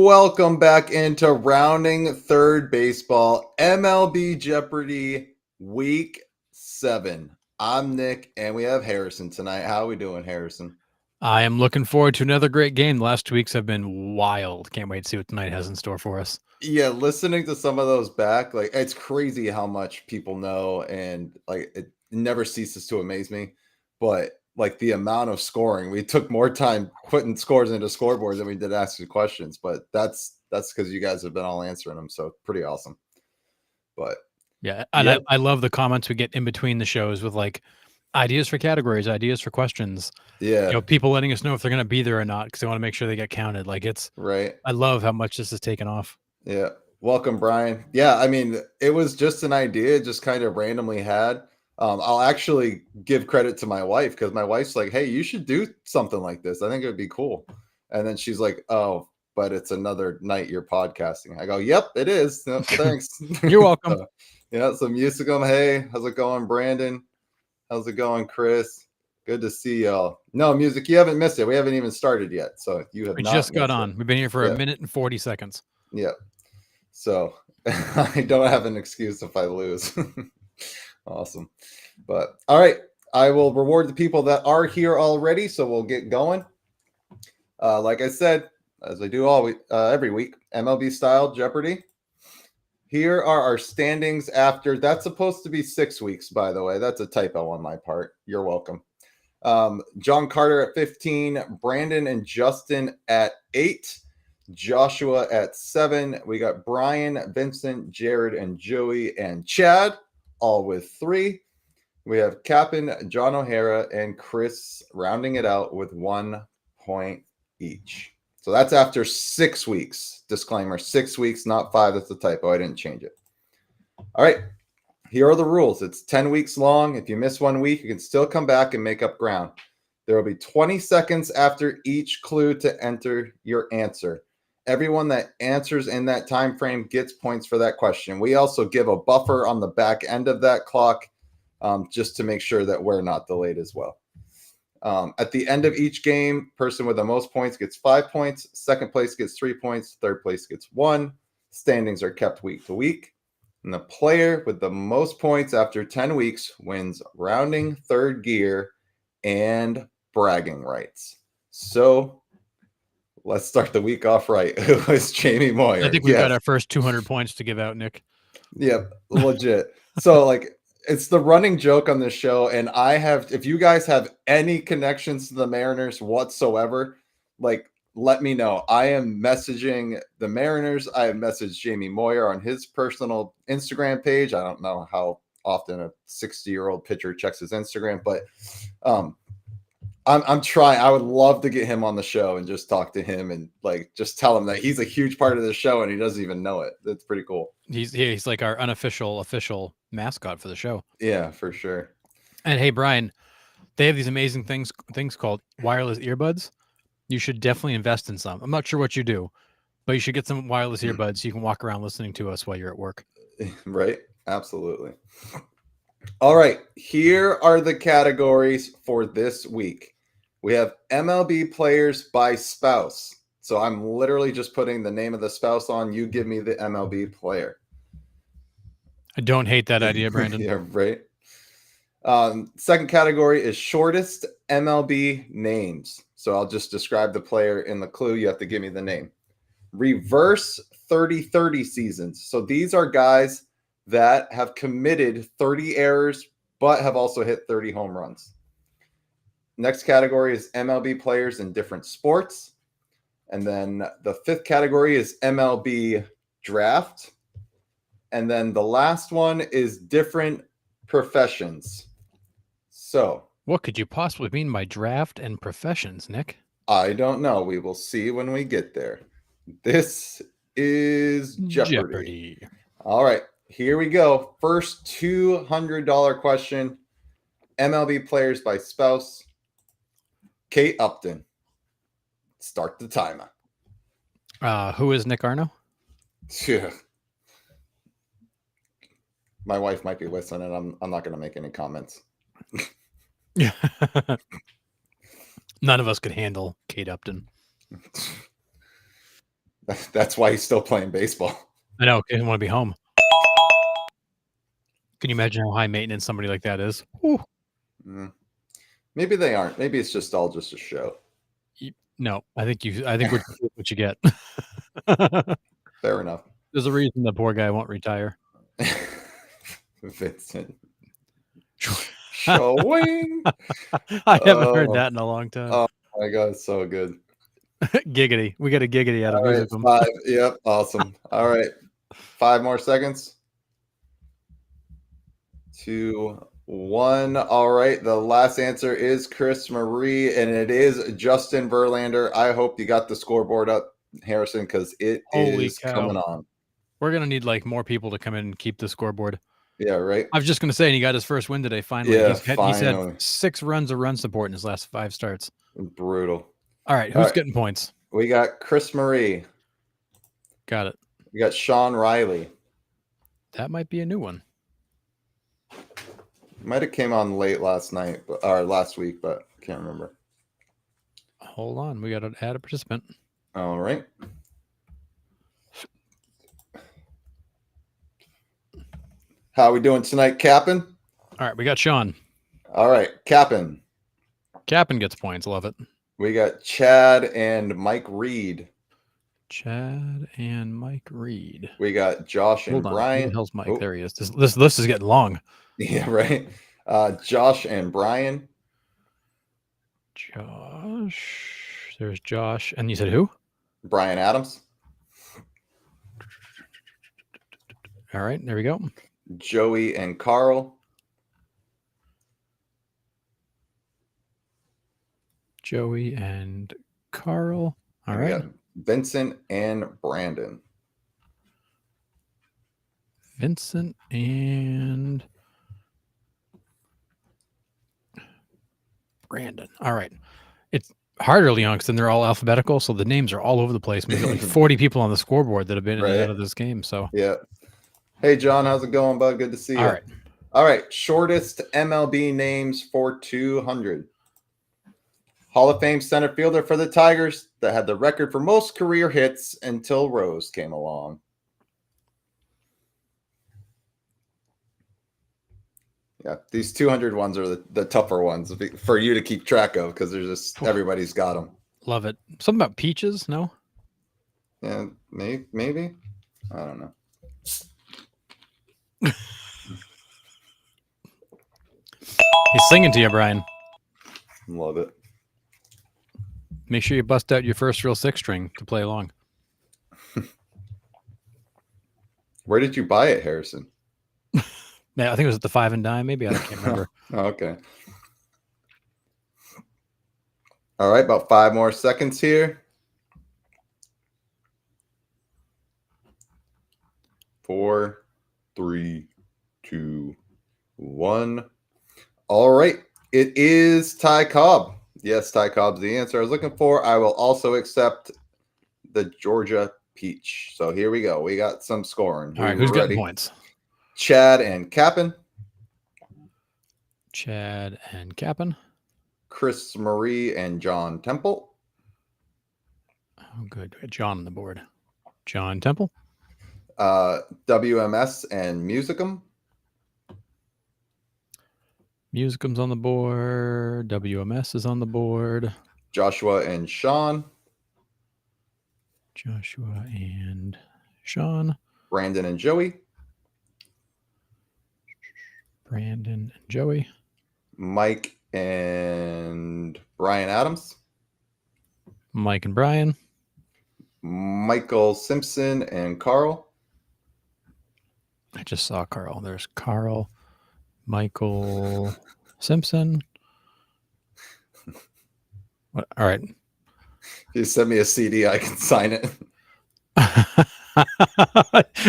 Welcome back into Rounding Third Baseball, MLB Jeopardy, Week 7. I'm Nick, and we have Harrison tonight. How are we doing, Harrison? I am looking forward to another great game. The last 2 weeks have been wild. Can't wait to see what tonight has in store for us. Yeah, listening to some of those back, like it's crazy how much people know, and like it never ceases to amaze me. But like the amount of scoring, we took more time putting scores into scoreboards than we did asking questions. But that's because you guys have been all answering them, so pretty awesome. But Yeah, and I love the comments we get in between the shows with like ideas for categories, ideas for questions. yeah, People letting us know if they're going to be there or not because they want to make sure they get counted. Like right. I love how much this has taken off. Yeah. Welcome, Brian. Yeah, I mean, it was just an idea, just kind of randomly had. I'll actually give credit to my wife because my wife's like, hey, you should do something like this. I think it would be cool. And then she's like, oh, but it's another night you're podcasting. I go, yep, it is. No, thanks. You're welcome. So, yeah, so Musicum. Hey, how's it going, Brandon? How's it going, Chris? Good to see y'all. No, Music, you haven't missed it. We haven't even started yet. So you have We not just got missed on. it. We've been here for Yeah. a minute and 40 seconds. Yeah. So I don't have an excuse if I lose. Awesome. But all right, I will reward the people that are here already. So we'll get going. Like I said, as I do every week, MLB style Jeopardy. Here are our standings after. That's supposed to be 6 weeks, by the way. That's a typo on my part. You're welcome. John Carter at 15, Brandon and Justin at 8. Joshua at 7. We got Brian, Vincent, Jared, and Joey, and Chad, all with 3. We have Captain, John O'Hara, and Chris rounding it out with 1 point each. So that's after 6 weeks. Disclaimer, 6 weeks, not 5. That's a typo. I didn't change it. All right. Here are the rules. It's 10 weeks long. If you miss 1 week, you can still come back and make up ground. There will be 20 seconds after each clue to enter your answer. Everyone that answers in that time frame gets points for that question. We also give a buffer on the back end of that clock just to make sure that we're not delayed as well. At the end of each game, person with the most points gets 5 points. Second place gets 3 points. Third place gets 1. Standings are kept week to week. And the player with the most points after 10 weeks wins rounding third gear and bragging rights. So let's start the week off right. It was Jamie Moyer. I think we've got our first 200 points to give out, Nick. Yep, legit. So like it's the running joke on this show, and if you guys have any connections to the Mariners whatsoever, like let me know. I am messaging the Mariners. I have messaged Jamie Moyer on his personal Instagram page. I don't know how often a 60-year-old pitcher checks his Instagram, but I'm trying. I would love to get him on the show and just talk to him and like just tell him that he's a huge part of the show and he doesn't even know it. That's pretty cool. He's like our unofficial official mascot for the show. Yeah, for sure. And hey, Brian, they have these amazing things called wireless earbuds. You should definitely invest in some. I'm not sure what you do, but you should get some wireless earbuds so you can walk around listening to us while you're at work. Right? Absolutely. All right. Here are the categories for this week. We have MLB players by spouse. So I'm literally just putting the name of the spouse on. You give me the MLB player. I don't hate that idea, Brandon. Yeah, right. Second category is shortest MLB names. So I'll just describe the player in the clue. You have to give me the name. Reverse 30-30 seasons. So these are guys that have committed 30 errors, but have also hit 30 home runs. Next category is MLB players in different sports. And then the fifth category is MLB draft. And then the last one is different professions. So, what could you possibly mean by draft and professions, Nick? I don't know. We will see when we get there. This is Jeopardy. All right, here we go. First $200 question. MLB players by spouse. Kate Upton. Start the timer. Who is Nick Arno? Yeah. My wife might be listening. I'm not going to make any comments. None of us could handle Kate Upton. That's why he's still playing baseball. I know. He doesn't want to be home. Can you imagine how high maintenance somebody like that is? Whew. Maybe they aren't. Maybe it's just all just a show. No, I think what you get. Fair enough. There's a reason the poor guy won't retire. Vincent. Showing. I haven't heard that in a long time. Oh my god, it's so good. Giggity. We got a giggity out of All music. right, 5. Yep, awesome. All right. 5 more seconds. 2, 1. All right. The last answer is Chris Marie, and it is Justin Verlander. I hope you got the scoreboard up, Harrison, because it is coming on. We're gonna need like more people to come in and keep the scoreboard. Yeah, right. I was just gonna say, and he got his first win today. Finally, Yeah, he's had 6 runs of run support in his last 5 starts. Brutal. All right, who's getting points? We got Chris Marie. Got it. We got Sean Riley. That might be a new one. Might have came on late last night, or last week, but can't remember. Hold on, we got to add a participant. All right. How are we doing tonight, Cap'n? All right, we got Sean. All right, Cap'n. Cap'n gets points. Love it. We got Chad and Mike Reed. Chad and Mike Reed. We got Josh and Brian. Who the hell's Mike? Oh. There he is. This list is getting long. Yeah, right. Josh and Brian. Josh. There's Josh. And you said who? Brian Adams. All right, there we go. Joey and Carl. Joey and Carl. All right. Got Vincent and Brandon. Vincent and Brandon. All right. It's harder, Leon, because then they're all alphabetical, so the names are all over the place. We've got like 40 people on the scoreboard that have been in and out of this game. So yeah. Hey, John, how's it going, bud? Good to see you. All right. All right. Shortest MLB names for 200. Hall of Fame center fielder for the Tigers that had the record for most career hits until Rose came along. Yeah, these 200 ones are the tougher ones for you to keep track of because there's just everybody's got them. Love it. Something about peaches? No? Yeah, maybe. I don't know. He's singing to you, Brian. Love it. Make sure you bust out your first real 6-string to play along. Where did you buy it, Harrison? Yeah, I think it was at the 5 and Dime. Maybe I can't remember. Okay. All right, about 5 more seconds here. 4, 3, 2, 1. All right. It is Ty Cobb. Yes, Ty Cobb's the answer I was looking for. I will also accept the Georgia Peach. So here we go. We got some scoring. All right, who's getting points? Chad and Cap'n. Chad and Cap'n. Chris Marie and John Temple. Oh, good. We got John on the board. John Temple. WMS and Musicum. Musicum's on the board. WMS is on the board. Joshua and Sean. Joshua and Sean. Brandon and Joey. Brandon and Joey. Mike and Brian Adams. Mike and Brian. Michael Simpson and Carl. I just saw Carl. There's Carl. Michael Simpson. What? All right. If you send me a CD, I can sign it.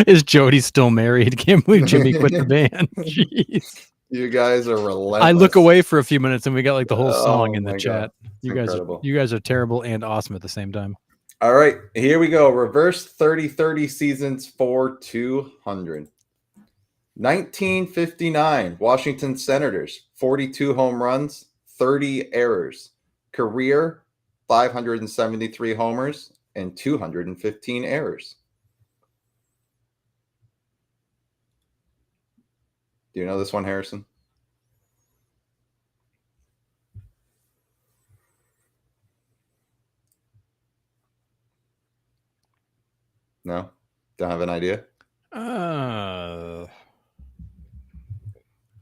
Is Jody still married? Can't believe Jimmy quit the band. Jeez. You guys are relentless. I look away for a few minutes and we got like the whole song in the chat. You incredible. guys are terrible and awesome at the same time. All right, here we go. Reverse 30-30 seasons for 200. 1959, Washington Senators, 42 home runs, 30 errors. Career, 573 homers, and 215 errors. Do you know this one, Harrison? No? Don't have an idea?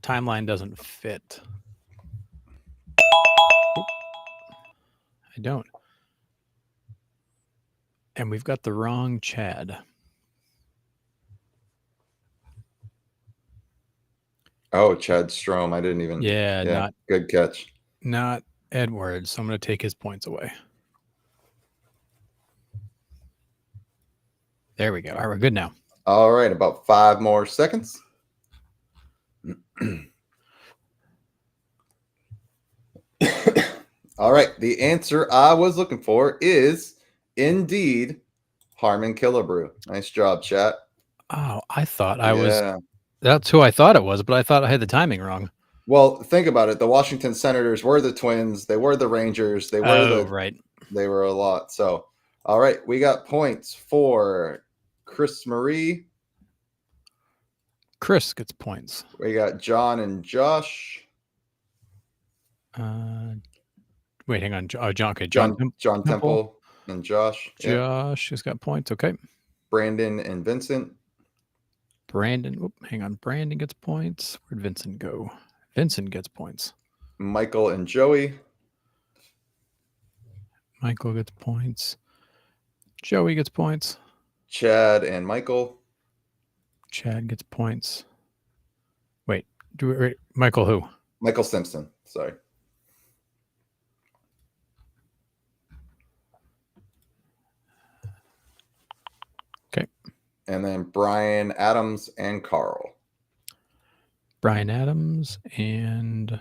Timeline doesn't fit. I don't. And we've got the wrong Chad. Oh, Chad Strom. I didn't even. Yeah, good catch. Not Edwards. So I'm going to take his points away. There we go. All right, we're good now. All right, about 5 more seconds. All right, the answer I was looking for is indeed Harmon Killebrew. Nice job, chat. Oh, I thought I was. That's who I thought it was, but I thought I had the timing wrong. Well, think about it. The Washington Senators were the Twins. They were the Rangers. They were right. They were a lot. So, all right, we got points for Chris Marie. Chris gets points. We got John and Josh. Wait, hang on. John. Okay, John Temple and Josh. Josh has got points. Okay. Brandon and Vincent. Brandon. Hang on. Brandon gets points. Where'd Vincent go? Vincent gets points. Michael and Joey. Michael gets points. Joey gets points. Chad and Michael. Chad gets points. Wait, Michael who? Michael Simpson. Sorry. Okay. And then Brian Adams and Carl. Brian Adams and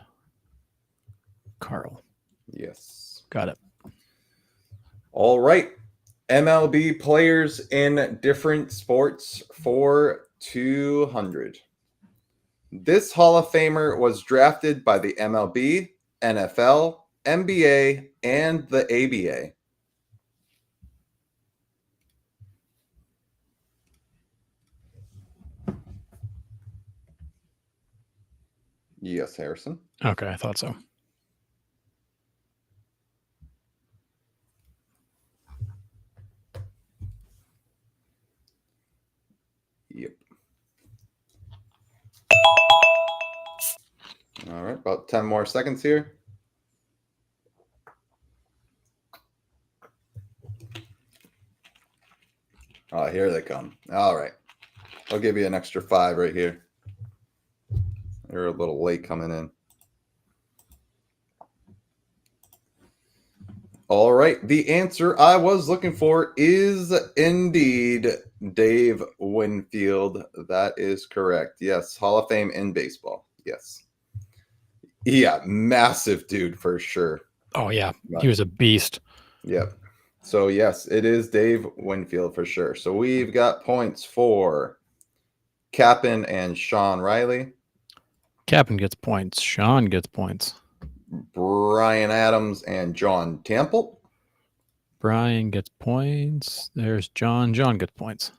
Carl. Yes. Got it. All right. MLB players in different sports for 200. This Hall of Famer was drafted by the MLB, NFL, NBA, and the ABA. Yes, Harrison. Okay, I thought so. Yep. All right, about 10 more seconds here. Oh, here they come. All right. I'll give you an extra 5 right here. You're a little late coming in. All right. The answer I was looking for is indeed Dave Winfield. That is correct. Yes. Hall of Fame in baseball. Yes. Yeah. Massive dude for sure. Oh, yeah. He was a beast. Yep. So, yes, it is Dave Winfield for sure. So, we've got points for Cap'n and Sean Riley. Cap'n gets points. Sean gets points. Brian Adams and John Temple. Brian gets points. There's John. John gets points.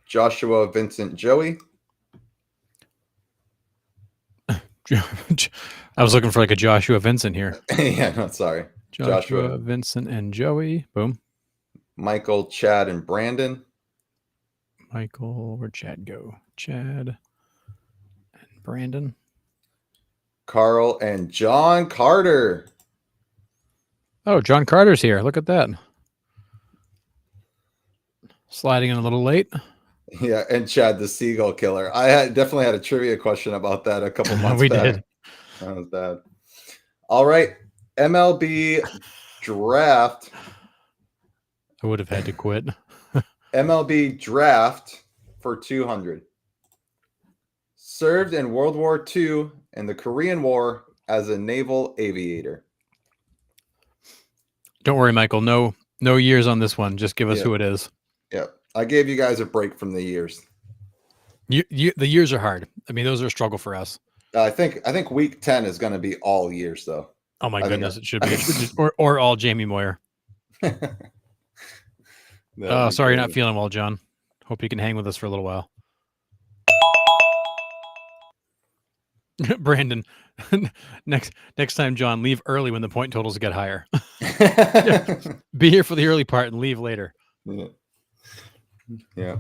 Joshua Vincent Joey. I was looking for like a Joshua Vincent here. Yeah, no, sorry. Joshua Vincent and Joey. Boom. Michael, Chad, and Brandon. Michael, where'd Chad go? Chad and Brandon. Carl and John Carter. Oh, John Carter's here. Look at that. Sliding in a little late. Yeah, and Chad the Seagull Killer. I definitely had a trivia question about that a couple months back. Did. That was bad. All right. MLB draft. I would have had to quit. MLB draft for 200. Served in World War II and the Korean War as a naval aviator. Don't worry, Michael. No years on this one. Just give us who it is. Yep. I gave you guys a break from the years. The years are hard. I mean, those are a struggle for us. I think week 10 is going to be all years, though. Oh my goodness, it should be. Or all Jamie Moyer. That'd be Sorry, you're not crazy. feeling well, John. Hope you can hang with us for a little while. Brandon, next time, John, leave early when the point totals get higher. Be here for the early part and leave later. Yeah.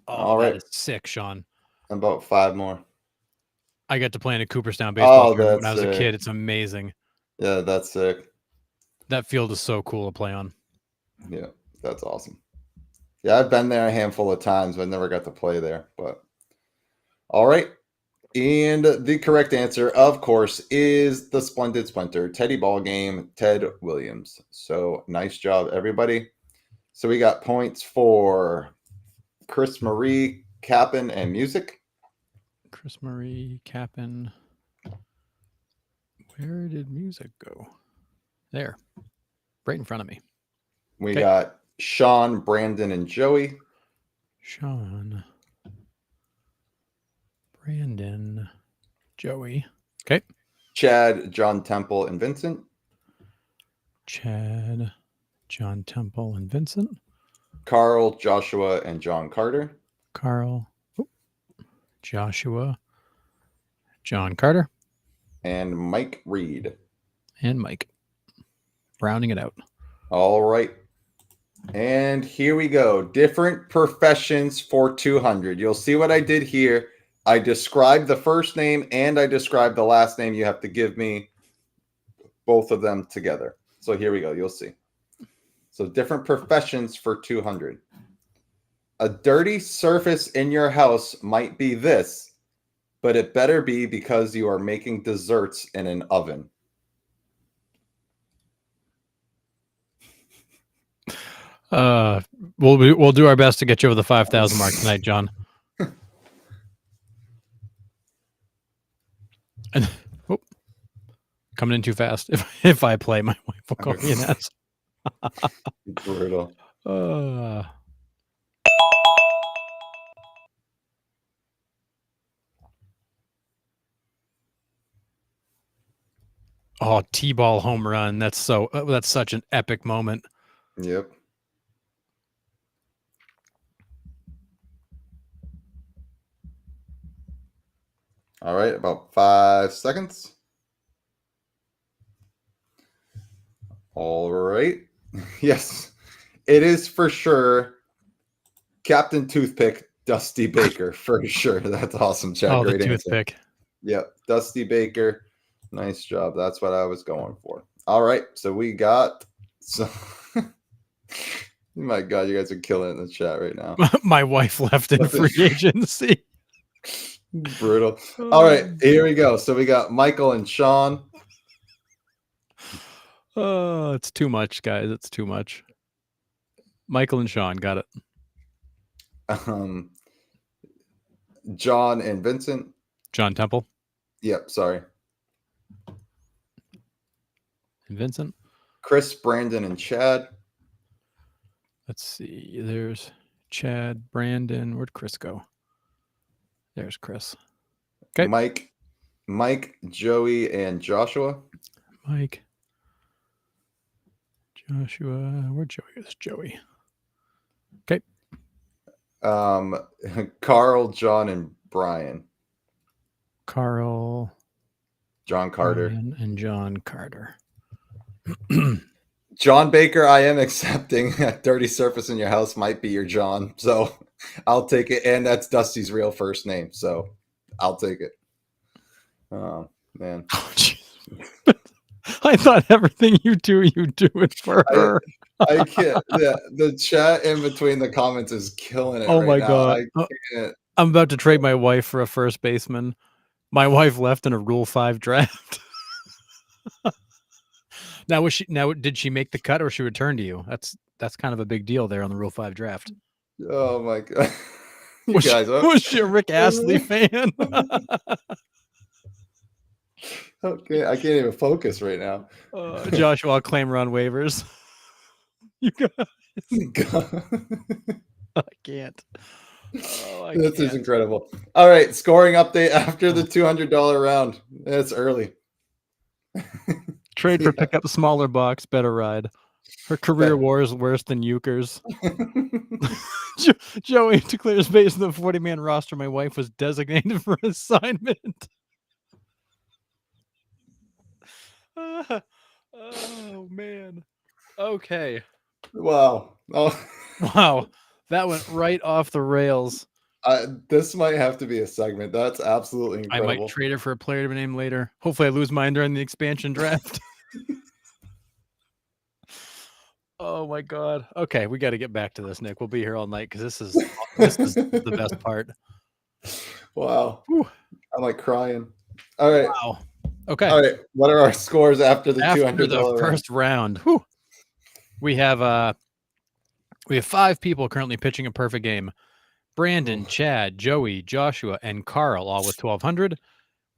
Oh, All that right. is sick, Sean. About 5 more. I got to play in a Cooperstown baseball tournament when I was that's a sick. kid. It's amazing. Yeah, that's sick. That field is so cool to play on. Yeah, that's awesome. Yeah, I've been there a handful of times, but never got to play there. But all right. And the correct answer, of course, is the Splendid Splinter Teddy Ball Game, Ted Williams. So nice job, everybody. So we got points for Chris Marie, Cap'n, and music. Chris Marie, Cap'n. Where did music go? There. Right in front of me. We got Sean, Brandon, and Joey. Sean, Brandon, Joey. Okay. Chad, John Temple, and Vincent. Chad, John Temple, and Vincent. Carl, Joshua, and John Carter. Carl, Joshua, John Carter. And Mike Reed. And Mike. Rounding it out. All right. And here we go. Different professions for 200. You'll see what I did here. I described the first name and I described the last name. You have to give me both of them together. So here we go. You'll see. So different professions for 200. A dirty surface in your house might be this, but it better be because you are making desserts in an oven. We'll do our best to get you over the 5,000 mark tonight, John. And coming in too fast. If I play, my wife will call me an ass. Brutal. Oh, T-ball home run. That's such an epic moment. Yep. All right, about 5 seconds. All right. Yes, it is for sure Captain Toothpick, Dusty Baker, for sure. That's awesome, Chad. Oh, Great the answer. toothpick. Yep, Dusty Baker. Nice job. That's what I was going for. All right, so we got so. My God, you guys are killing it in the chat right now. My wife left in free agency. Brutal. All right, here we go. So we got Michael and Sean. Oh, it's too much, guys. It's too much. Michael and Sean, got it. John and Vincent. John Temple. Yep, sorry. And Vincent. Chris, Brandon, and Chad. Let's see. There's Chad, Brandon. Where'd Chris go? There's Chris. Okay. Mike, Joey, and Joshua. Mike. Joshua. Where'd Joey go? There's Joey. Okay. Carl, John, and Brian. Carl. John Carter. Brian, and John Carter. John Baker, I am accepting a dirty surface in your house might be your John. So I'll take it. And that's Dusty's real first name. So I'll take it. Oh, man. Oh, I thought everything you do it for her. I can't. Yeah, the chat in between the comments is killing it. Oh right my now. God. I can't. I'm about to trade my wife for a first baseman. My wife left in a Rule 5 draft. Now did she make the cut or she returned to you? That's kind of a big deal there on the Rule 5 draft. Oh my God. Was she a Rick Astley fan? Okay, I can't even focus right now. Joshua, I'll claim her on waivers. You guys. I can't. This is incredible. All right, scoring update after the $200 round. It's early. Trade for pick up a smaller box, better ride. Her career war is worse than Euchre's. Joey declares based on the 40-man roster, my wife was designated for assignment. Oh, man. Okay. Wow. Oh. Wow. That went right off the rails. This might have to be a segment. That's absolutely incredible. I might trade it for a player to name later. Hopefully I lose mine during the expansion draft. Oh my God. Okay, we got to get back to this, Nick. We'll be here all night because this is the best part. Wow. Whew. I'm like crying. All right. Wow. Okay. All right. What are our scores after the $200 first round? Whew. We have 5 people currently pitching a perfect game. Brandon, Chad, Joey, Joshua, and Carl all with 1,200.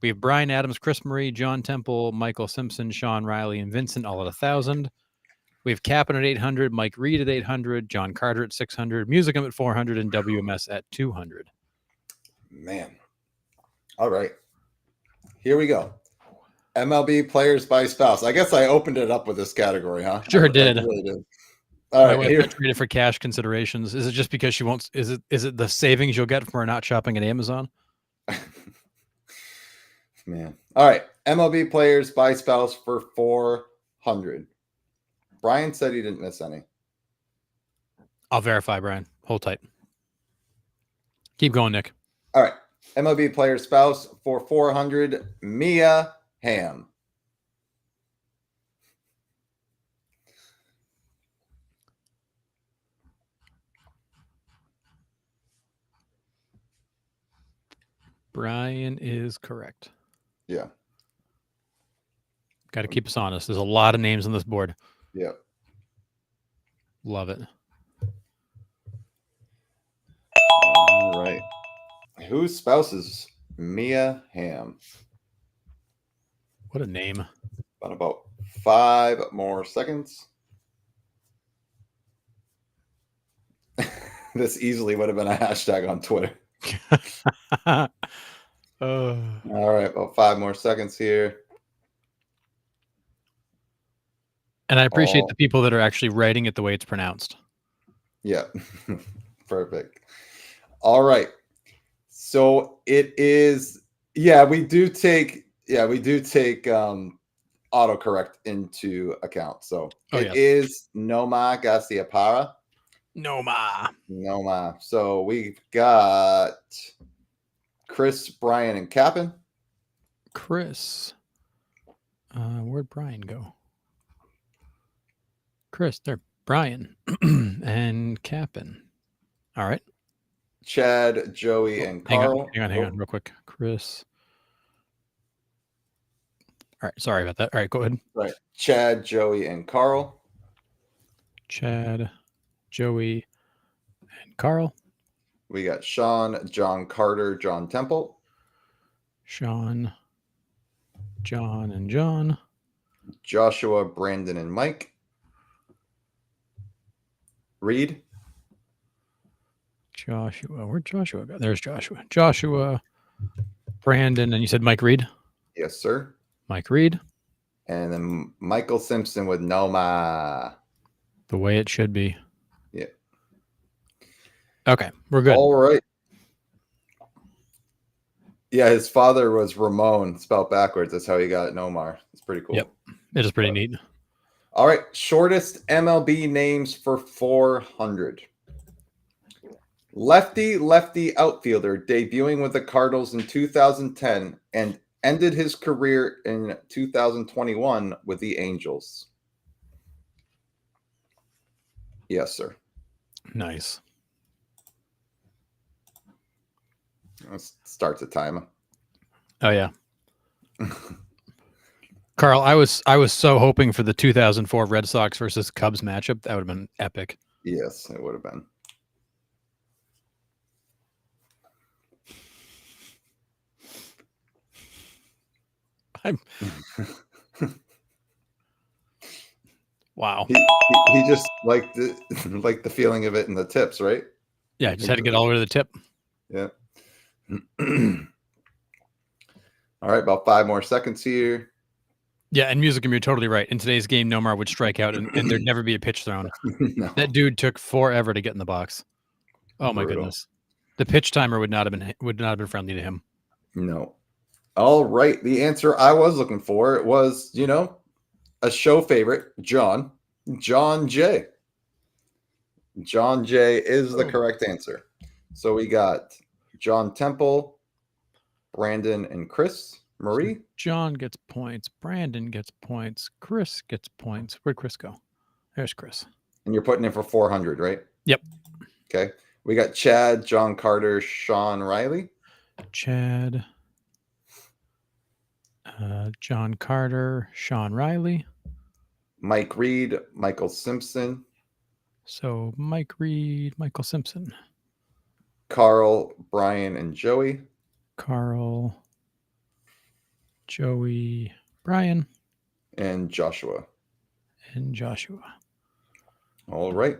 We have Brian Adams, Chris Marie, John Temple, Michael Simpson, Sean Riley, and Vincent all at 1,000. We have Captain at 800, Mike Reed at 800, John Carter at 600, Musicum at 400, and WMS at 200. Man. All right. Here we go. MLB players by spouse. I guess I opened it up with this category, huh? Sure did. I really did. All right. Here. Trade it for cash considerations. Is it just because she won't? Is it the savings you'll get from her not shopping at Amazon? Man. All right. MLB players by spouse for 400. Brian said he didn't miss any. I'll verify, Brian. Hold tight. Keep going, Nick. All right. MLB player spouse for 400. Mia Hamm. Brian is correct. Yeah. Got to keep us honest. There's a lot of names on this board. Yeah. Love it. All right. Whose spouse is Mia Hamm? What a name. About 5 more seconds. This easily would have been a hashtag on Twitter. All right. About 5 more seconds here. And I appreciate the people that are actually writing it the way it's pronounced. Yeah. Perfect. All right. So it is, we do take autocorrect into account. So it is Noma Garciaparra. Noma. So we've got Chris, Brian, and Cap'n. Chris. Where'd Brian go? Chris, there. Brian and Cap'n. All right. Chad, Joey, and Carl. Hang on, real quick. Chris. All right, sorry about that. All right, go ahead. Right. Chad, Joey, and Carl. Chad, Joey, and Carl. We got Sean, John Carter, John Temple. Sean, John, and John. Joshua, Brandon, and Mike. Reed. Joshua. Where'd Joshua go? There's Joshua. Joshua, Brandon, and you said Mike Reed? Yes, sir. Mike Reed. And then Michael Simpson with Noma. The way it should be. Yeah. Okay, we're good. All right. Yeah, his father was Ramon, spelled backwards. That's how he got Nomar. It's pretty cool. Yep, it is pretty neat. All right, shortest MLB names for 400. Lefty outfielder debuting with the Cardinals in 2010 and ended his career in 2021 with the Angels. Yes, sir. Nice. Let's start the timer. Oh yeah. Carl, I was so hoping for the 2004 Red Sox versus Cubs matchup. That would have been epic. Yes, it would have been. Wow. He just liked the feeling of it in the tips, right? Yeah, just had to get all the way to the tip. Yeah. All right, about 5 more seconds here. Yeah, and Music, you're totally right. In today's game, Nomar would strike out, and there'd never be a pitch thrown. No, That dude took forever to get in the box. Oh my brutal. goodness, the pitch timer would not have been friendly to him. No. All right. The answer I was looking for was, a show favorite, John J. John J is the correct answer. So we got John Temple, Brandon, and Chris Marie. So John gets points. Brandon gets points. Chris gets points. Where'd Chris go? There's Chris. And you're putting in for 400, right? Yep. Okay. We got Chad, John Carter, Sean Riley. Chad, John Carter, Sean Riley. Mike Reed, Michael Simpson. So Mike Reed, Michael Simpson. Carl, Brian, and Joey. Carl, Joey, Brian. And Joshua. All right.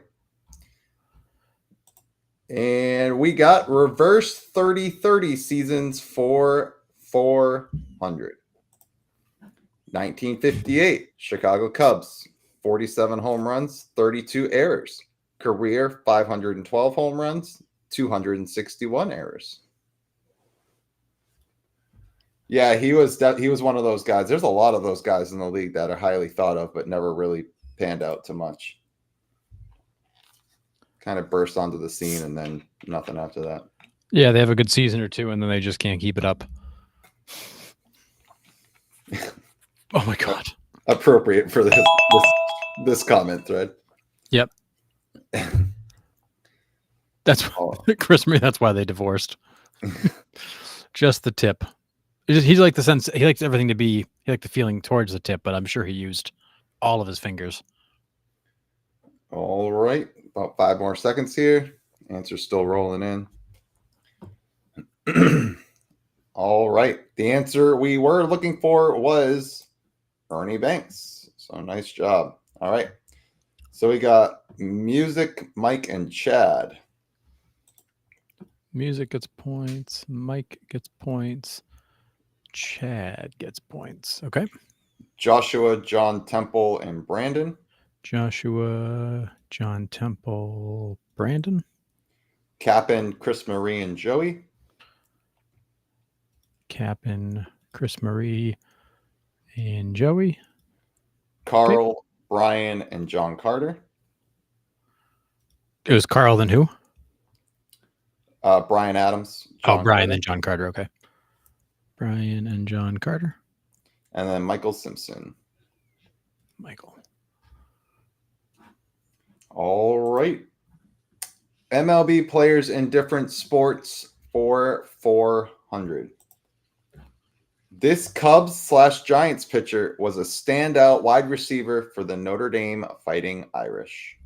And we got reverse 30-30 seasons for 400. 1958, Chicago Cubs, 47 home runs, 32 errors. Career, 512 home runs, 261 errors. Yeah, he was one of those guys. There's a lot of those guys in the league that are highly thought of, but never really panned out too much. Kind of burst onto the scene and then nothing after that. Yeah, they have a good season or two, and then they just can't keep it up. Oh my god! Appropriate for this comment thread. Yep. That's Chris Marie. That's why they divorced. Just the tip. He's like the sense. He likes everything to be. He liked the feeling towards the tip, but I'm sure he used all of his fingers. All right, about 5 more seconds here. Answer's still rolling in. All right, the answer we were looking for was Ernie Banks. So nice job. All right, so we got Music, Mike, and Chad. Music gets points. Mike gets points. Chad gets points. Okay. Joshua, John Temple, and Brandon. Joshua, John Temple, Brandon. Cap'n, Chris Marie, and Joey. Cap'n, Chris Marie, and Joey. Carl, okay. Brian, and John Carter. It was Carl, then who? Brian Adams. John Brian, Carter. Then John Carter. Okay. Brian and John Carter. And then Michael Simpson. Michael. All right. MLB players in different sports for 400. This Cubs/Giants pitcher was a standout wide receiver for the Notre Dame Fighting Irish.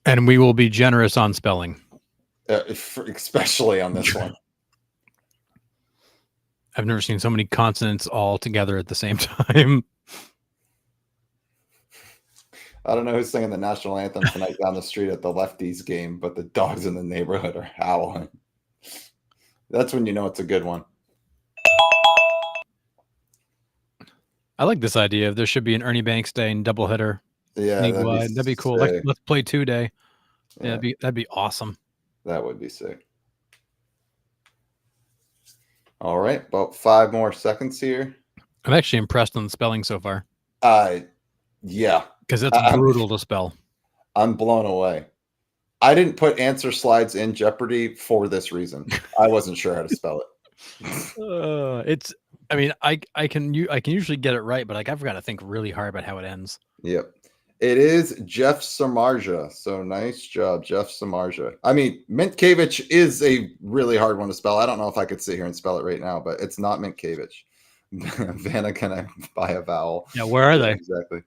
And we will be generous on spelling. Especially on this one. I've never seen so many consonants all together at the same time. I don't know who's singing the national anthem tonight down the street at the Lefties game, but the dogs in the neighborhood are howling. That's when you know it's a good one. I like this idea. There should be an Ernie Banks Day and doubleheader. Yeah, that'd be cool. Let's play 2 day. Yeah, that'd be awesome. That would be sick. All right, about 5 more seconds here. I'm actually impressed on the spelling so far. Yeah. Because that's brutal to spell. I'm blown away. I didn't put answer slides in Jeopardy for this reason. I wasn't sure how to spell it. I can usually get it right, but I've got to think really hard about how it ends. Yep. It is Jeff Samardzija. So nice job, Jeff Samardzija. I mean, Mintkevich is a really hard one to spell. I don't know if I could sit here and spell it right now, but it's not Mintkevich. Vanna, can I buy a vowel? Yeah, where are they? Exactly.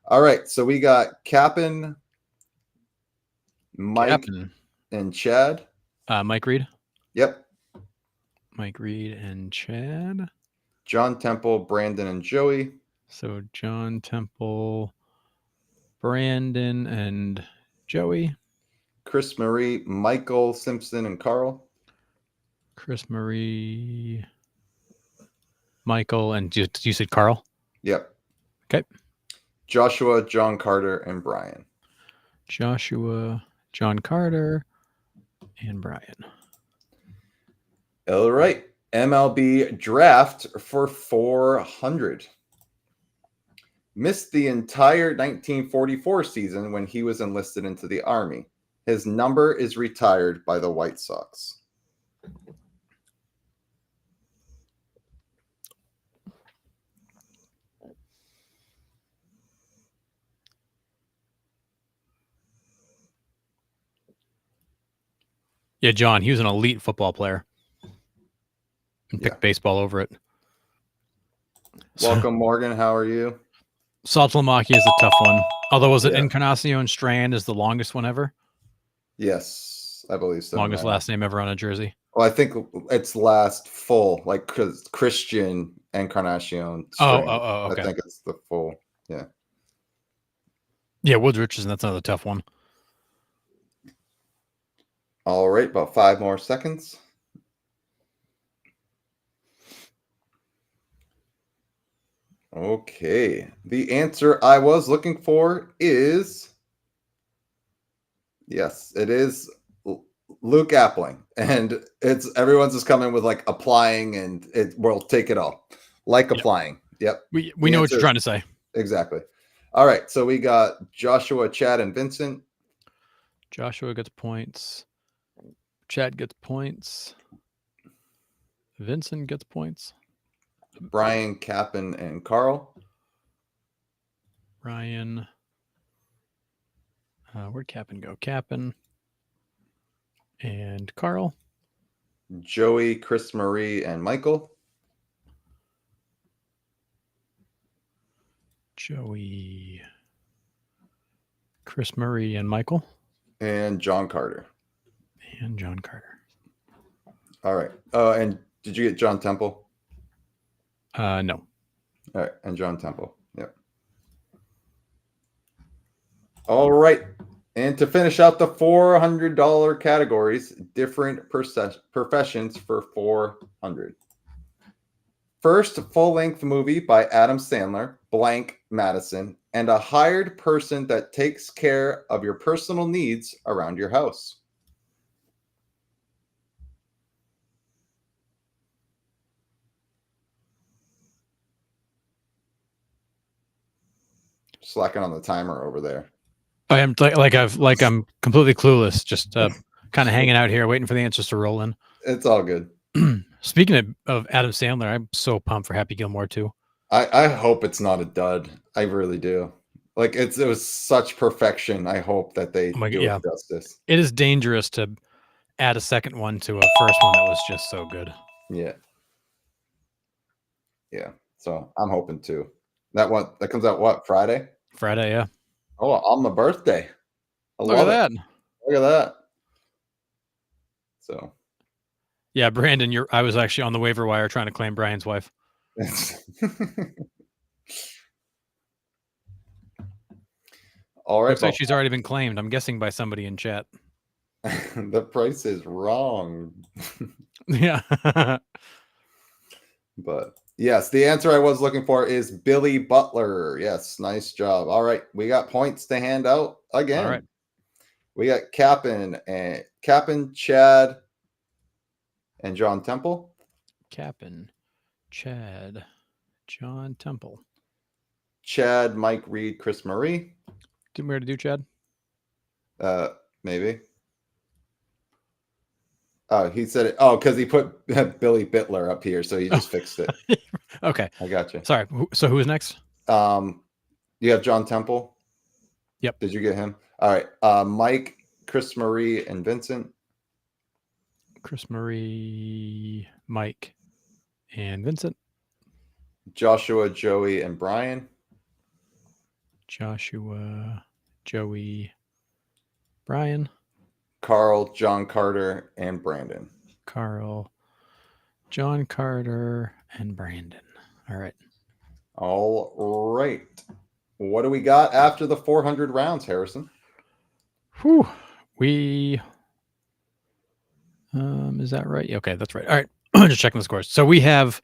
All right, so we got Cap'n, Mike, and Chad. Mike Reed? Yep. Mike Reed and Chad. John Temple, Brandon, and Joey. So John Temple, Brandon, and Joey. Chris Marie, Michael Simpson, and Carl. Chris Marie, Michael, and you said Carl? Yep. Okay. Joshua, John Carter, and Brian. Joshua, John Carter, and Brian. All right. MLB draft for 400. Missed the entire 1944 season when he was enlisted into the Army. His number is retired by the White Sox. Yeah, John. He was an elite football player. And picked baseball over it. Welcome, Morgan. How are you? Saltalamacchia is a tough one. Although, was it Yeah. Encarnacion Strand is the longest one ever? Yes, I believe so. Longest last name ever on a jersey. Well, I think it's last full, like Christian Encarnacion Strand. Okay. I think it's the full. Yeah. Yeah, Woods Richardson. That's another tough one. All right, about 5 more seconds. Okay, the answer I was looking for is yes, it is Luke Appling, and it's everyone's just coming with like applying, and we'll take it all like applying. Yep, we know what you're trying to say. Exactly. All right, so we got Joshua, Chad, and Vincent. Joshua gets points. Chad gets points. Vincent gets points. Brian, Cap'n, and Carl. Ryan. Where'd Cap'n go? Cap'n and Carl. Joey, Chris Marie, and Michael. Joey, Chris Murray, and Michael. And John Carter. And John Carter. All right. And did you get John Temple? No. All right. And John Temple. Yep. All right. And to finish out the $400 categories, different professions for 400. First full-length movie by Adam Sandler, Blank Madison, and a hired person that takes care of your personal needs around your house. Slacking on the timer over there. I am I'm completely clueless, just kind of hanging out here, waiting for the answers to roll in. It's all good. Speaking of Adam Sandler, I'm so pumped for Happy Gilmore 2. I hope it's not a dud. I really do. Like it was such perfection. I hope that they do it justice. It is dangerous to add a second one to a first one that was just so good. Yeah. Yeah. So I'm hoping to. That comes out what, Friday? Friday, yeah. Oh, on my birthday. Look at that. Look at that. So yeah, Brandon, I was actually on the waiver wire trying to claim Brian's wife. All right. Looks like she's already been claimed. I'm guessing by somebody in chat. The price is wrong. Yeah. But yes, the answer I was looking for is Billy Butler. Yes, nice job. All right, we got points to hand out again. All right. We got Cap'n, Chad, and John Temple. Cap'n, Chad, John Temple. Chad, Mike Reed, Chris Marie. Didn't we already do Chad? Maybe. Oh, he said it. Oh, because he put Billy Bitler up here, so he just fixed it. Okay. I got you. Sorry. So who's next? You have John Temple. Yep. Did you get him? All right. Mike, Chris Marie, and Vincent. Chris Marie, Mike, and Vincent. Joshua, Joey, and Brian. Joshua, Joey, Brian. Carl, John Carter, and Brandon. Carl, John Carter, and Brandon. All right. All right. What do we got after the 400 rounds, Harrison? Whew. We is that right? Okay, that's right. All right. Just checking the scores. So we have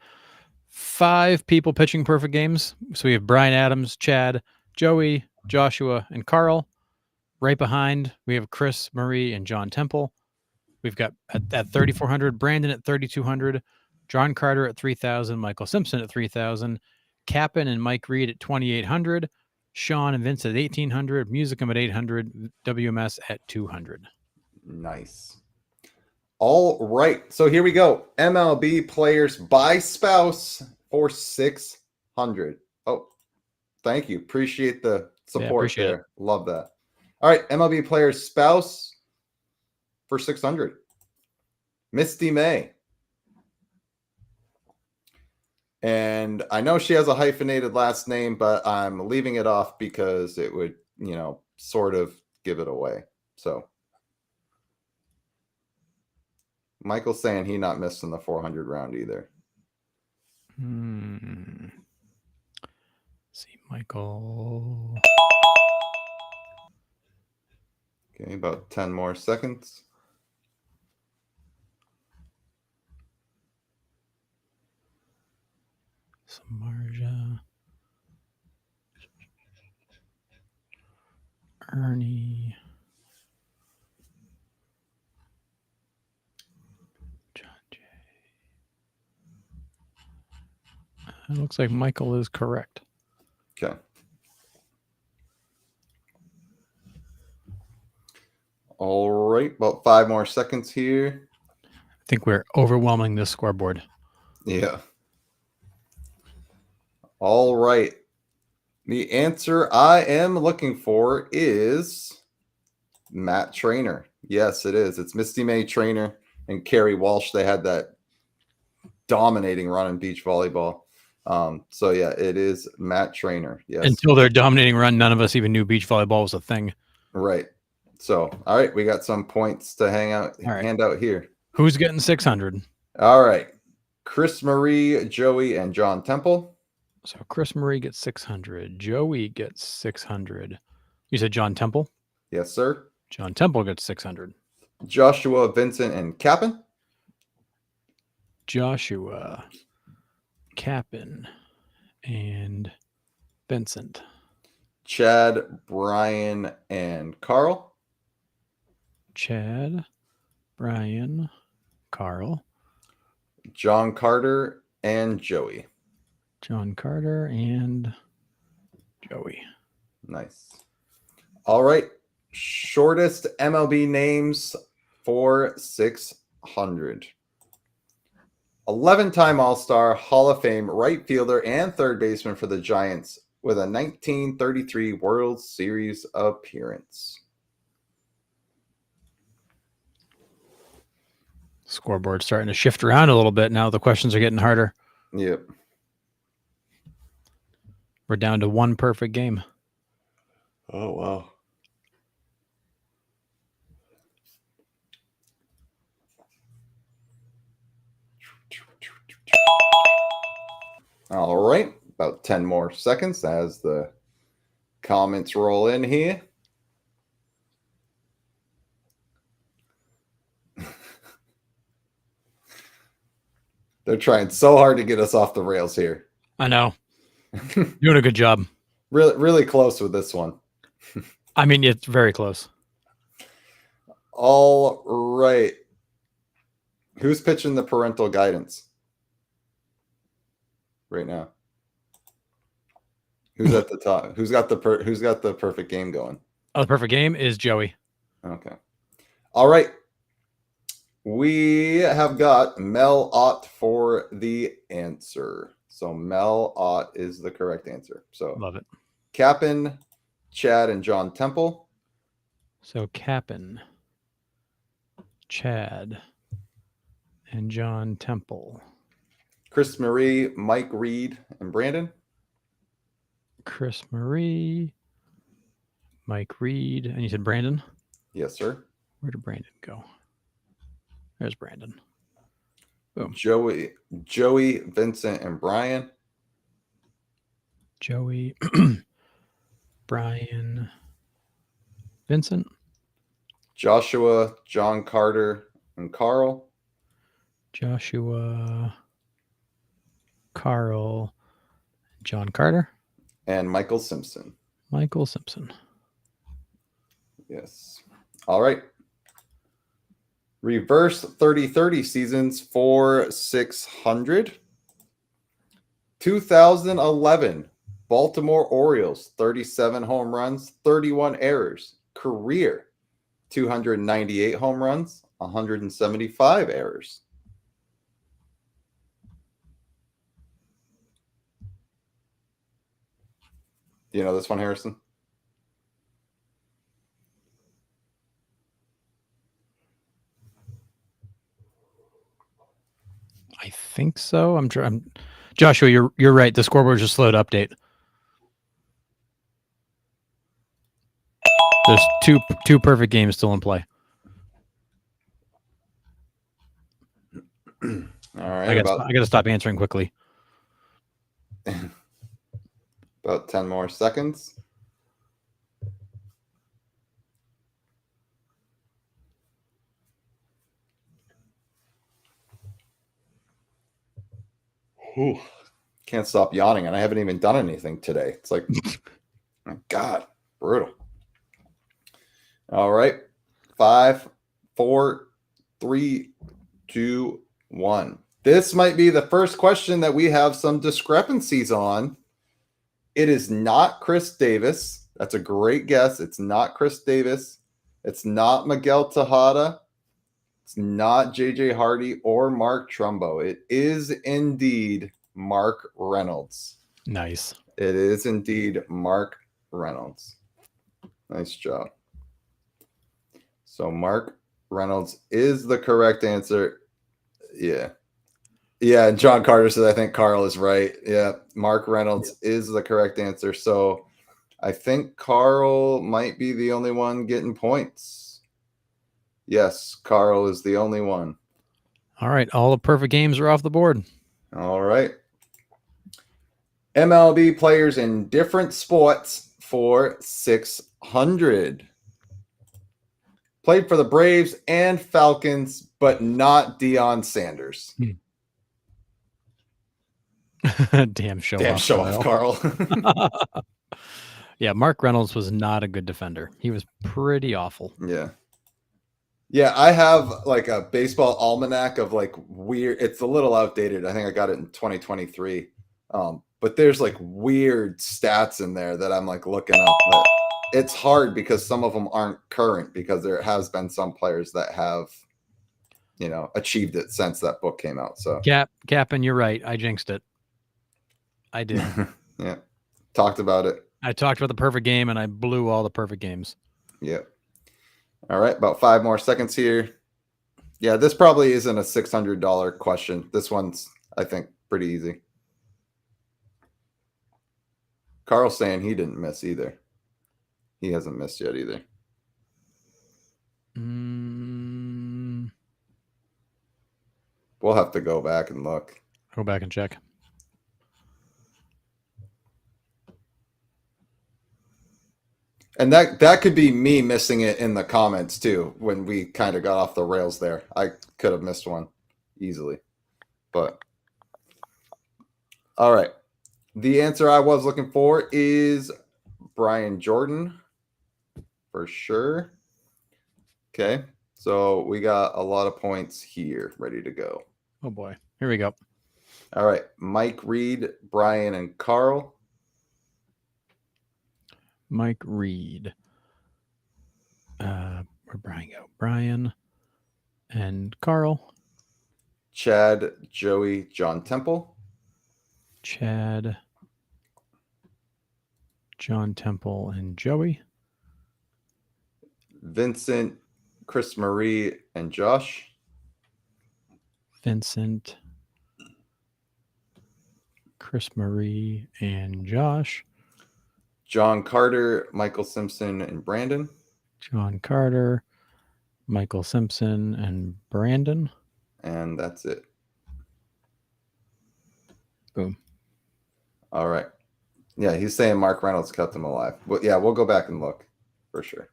5 people pitching perfect games. So we have Brian Adams, Chad, Joey, Joshua, and Carl. Right behind, we have Chris, Marie, and John Temple. We've got at 3,400, Brandon at 3,200, John Carter at 3,000, Michael Simpson at 3,000, Capin and Mike Reed at 2,800, Sean and Vince at 1,800, Musicum at 800, WMS at 200. Nice. All right. So here we go. MLB players by spouse for 600. Oh, thank you. Appreciate the support there. Love that. All right. MLB players spouse for 600. Misty May. And I know she has a hyphenated last name, but I'm leaving it off because it would, sort of give it away. So Michael's saying he not missing the 400 round either. See, Michael. Okay, about 10 more seconds. Samarja. Ernie. John J. It looks like Michael is correct. Okay. All right, about 5 more seconds here. I think we're overwhelming this scoreboard. Yeah. All right. The answer I am looking for is Matt Trainer. Yes, it is. It's Misty May Trainer and Carrie Walsh. They had that dominating run in beach volleyball. So yeah, it is Matt Trainer. Yes. Until their dominating run, none of us even knew beach volleyball was a thing. Right. So, all right, we got some points to hand out here. Who's getting 600? All right. Chris Marie, Joey, and John Temple. So Chris Marie gets 600. Joey gets 600. You said John Temple? Yes, sir. John Temple gets 600. Joshua, Vincent, and Capin. Joshua, Capin, and Vincent. Chad, Brian, and Carl. Chad, Brian, Carl. John Carter and Joey. John Carter and Joey. Nice. All right. Shortest MLB names for 600. 11-time All-Star, Hall of Fame right fielder and third baseman for the Giants with a 1933 World Series appearance. Scoreboard's starting to shift around a little bit now. The questions are getting harder. Yep. We're down to one perfect game. Oh, wow. All right. About 10 more seconds as the comments roll in here. They're trying so hard to get us off the rails here. I know. Doing a good job. Really, really close with this one. I mean, it's very close. All right. Who's pitching the parental guidance right now? Who's at the top? Who's got the perfect game going? Oh, the perfect game is Joey. Okay. All right. We have got Mel Ott for the answer. So Mel Ott is the correct answer. So love it. Capin, Chad, and John Temple. So Capin, Chad, and John Temple. Chris Marie, Mike Reed, and Brandon. Chris Marie, Mike Reed, and you said Brandon? Yes, sir. Where did Brandon go? There's Brandon. Boom. Joey, Vincent, and Brian. Joey, Brian, Vincent. Joshua, John Carter, and Carl. Joshua, Carl, John Carter, and Michael Simpson. Michael Simpson. Yes. All right. Reverse 30-30 seasons for 600. 2011, Baltimore Orioles, 37 home runs, 31 errors. Career, 298 home runs, 175 errors. Do you know this one, Harrison? I think so. I'm Joshua, you're right. The scoreboard just slowed update. There's two perfect games still in play. All right. I got to stop answering quickly. About 10 more seconds. Whew. Can't stop yawning, and I haven't even done anything today. It's like, my God, brutal. All right. 5, 4, 3, 2, 1. This might be the first question that we have some discrepancies on. It is not Chris Davis. That's a great guess. It's not Chris Davis. It's not Miguel Tejada. It's not JJ Hardy or Mark Trumbo. It is indeed Mark Reynolds. Nice. It is indeed Mark Reynolds. Nice job. So Mark Reynolds is the correct answer. Yeah. Yeah, and John Carter says, I think Carl is right. Yeah, Mark Reynolds is the correct answer. So I think Carl might be the only one getting points. Yes, Carl is the only one. All right. All the perfect games are off the board. All right. MLB players in different sports for 600. Played for the Braves and Falcons, but not Deion Sanders. Damn show Damn off, show off, Carl. Yeah, Mark Reynolds was not a good defender. He was pretty awful. Yeah. Yeah, I have like a baseball almanac of like weird. It's a little outdated. I think I got it in 2023. But there's like weird stats in there that I'm like looking up. But it's hard because some of them aren't current because there has been some players that have, achieved it since that book came out. So Cap'n, you're right. I jinxed it. I did. Yeah. Talked about it. I talked about the perfect game and I blew all the perfect games. Yep. All right. About 5 more seconds here. Yeah, this probably isn't a $600 question. This one's, I think, pretty easy. Carl's saying he didn't miss either. He hasn't missed yet either. We'll have to go back and look. Go back and check. And that could be me missing it in the comments too, when we kind of got off the rails there. I could have missed one easily. But all right. The answer I was looking for is Brian Jordan for sure. Okay. So we got a lot of points here ready to go. Oh boy. Here we go. All right. Mike Reed, Brian, and Carl. Mike Reed. Where'd Brian go? Brian and Carl. Chad, Joey, John Temple. Chad, John Temple, and Joey. Vincent, Chris Marie, and Josh. Vincent, Chris Marie, and Josh. John Carter, Michael Simpson, and Brandon. John Carter, Michael Simpson, and Brandon. And that's it. Boom. All right. Yeah, he's saying Mark Reynolds kept him alive. But yeah, we'll go back and look for sure.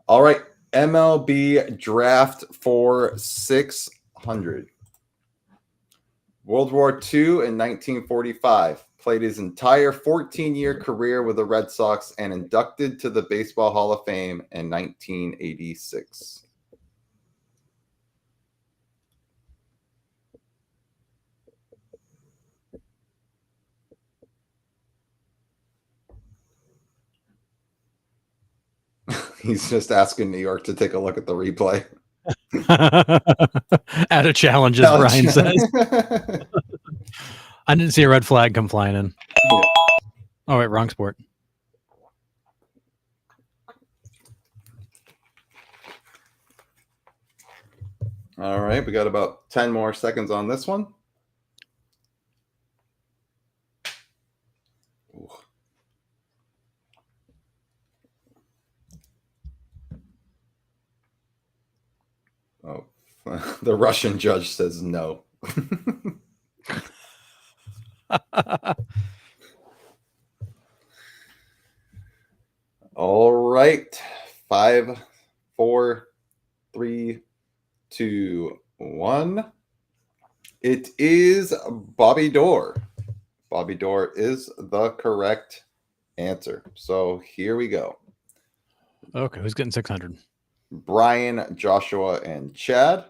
All right. MLB draft for 600. World War II in 1945. Played his entire 14-year career with the Red Sox and inducted to the Baseball Hall of Fame in 1986. He's just asking New York to take a look at the replay. Out of challenges, Brian says. I didn't see a red flag come flying in. Yeah. Oh, wait, wrong sport. All right, we got about 10 more seconds on this one. Ooh. Oh, the Russian judge says no. All right. 5, 4, 3, 2, 1. It is Bobby Dorr. Bobby Dorr is the correct answer. So here we go. Okay, who's getting 600? Brian, Joshua, and Chad.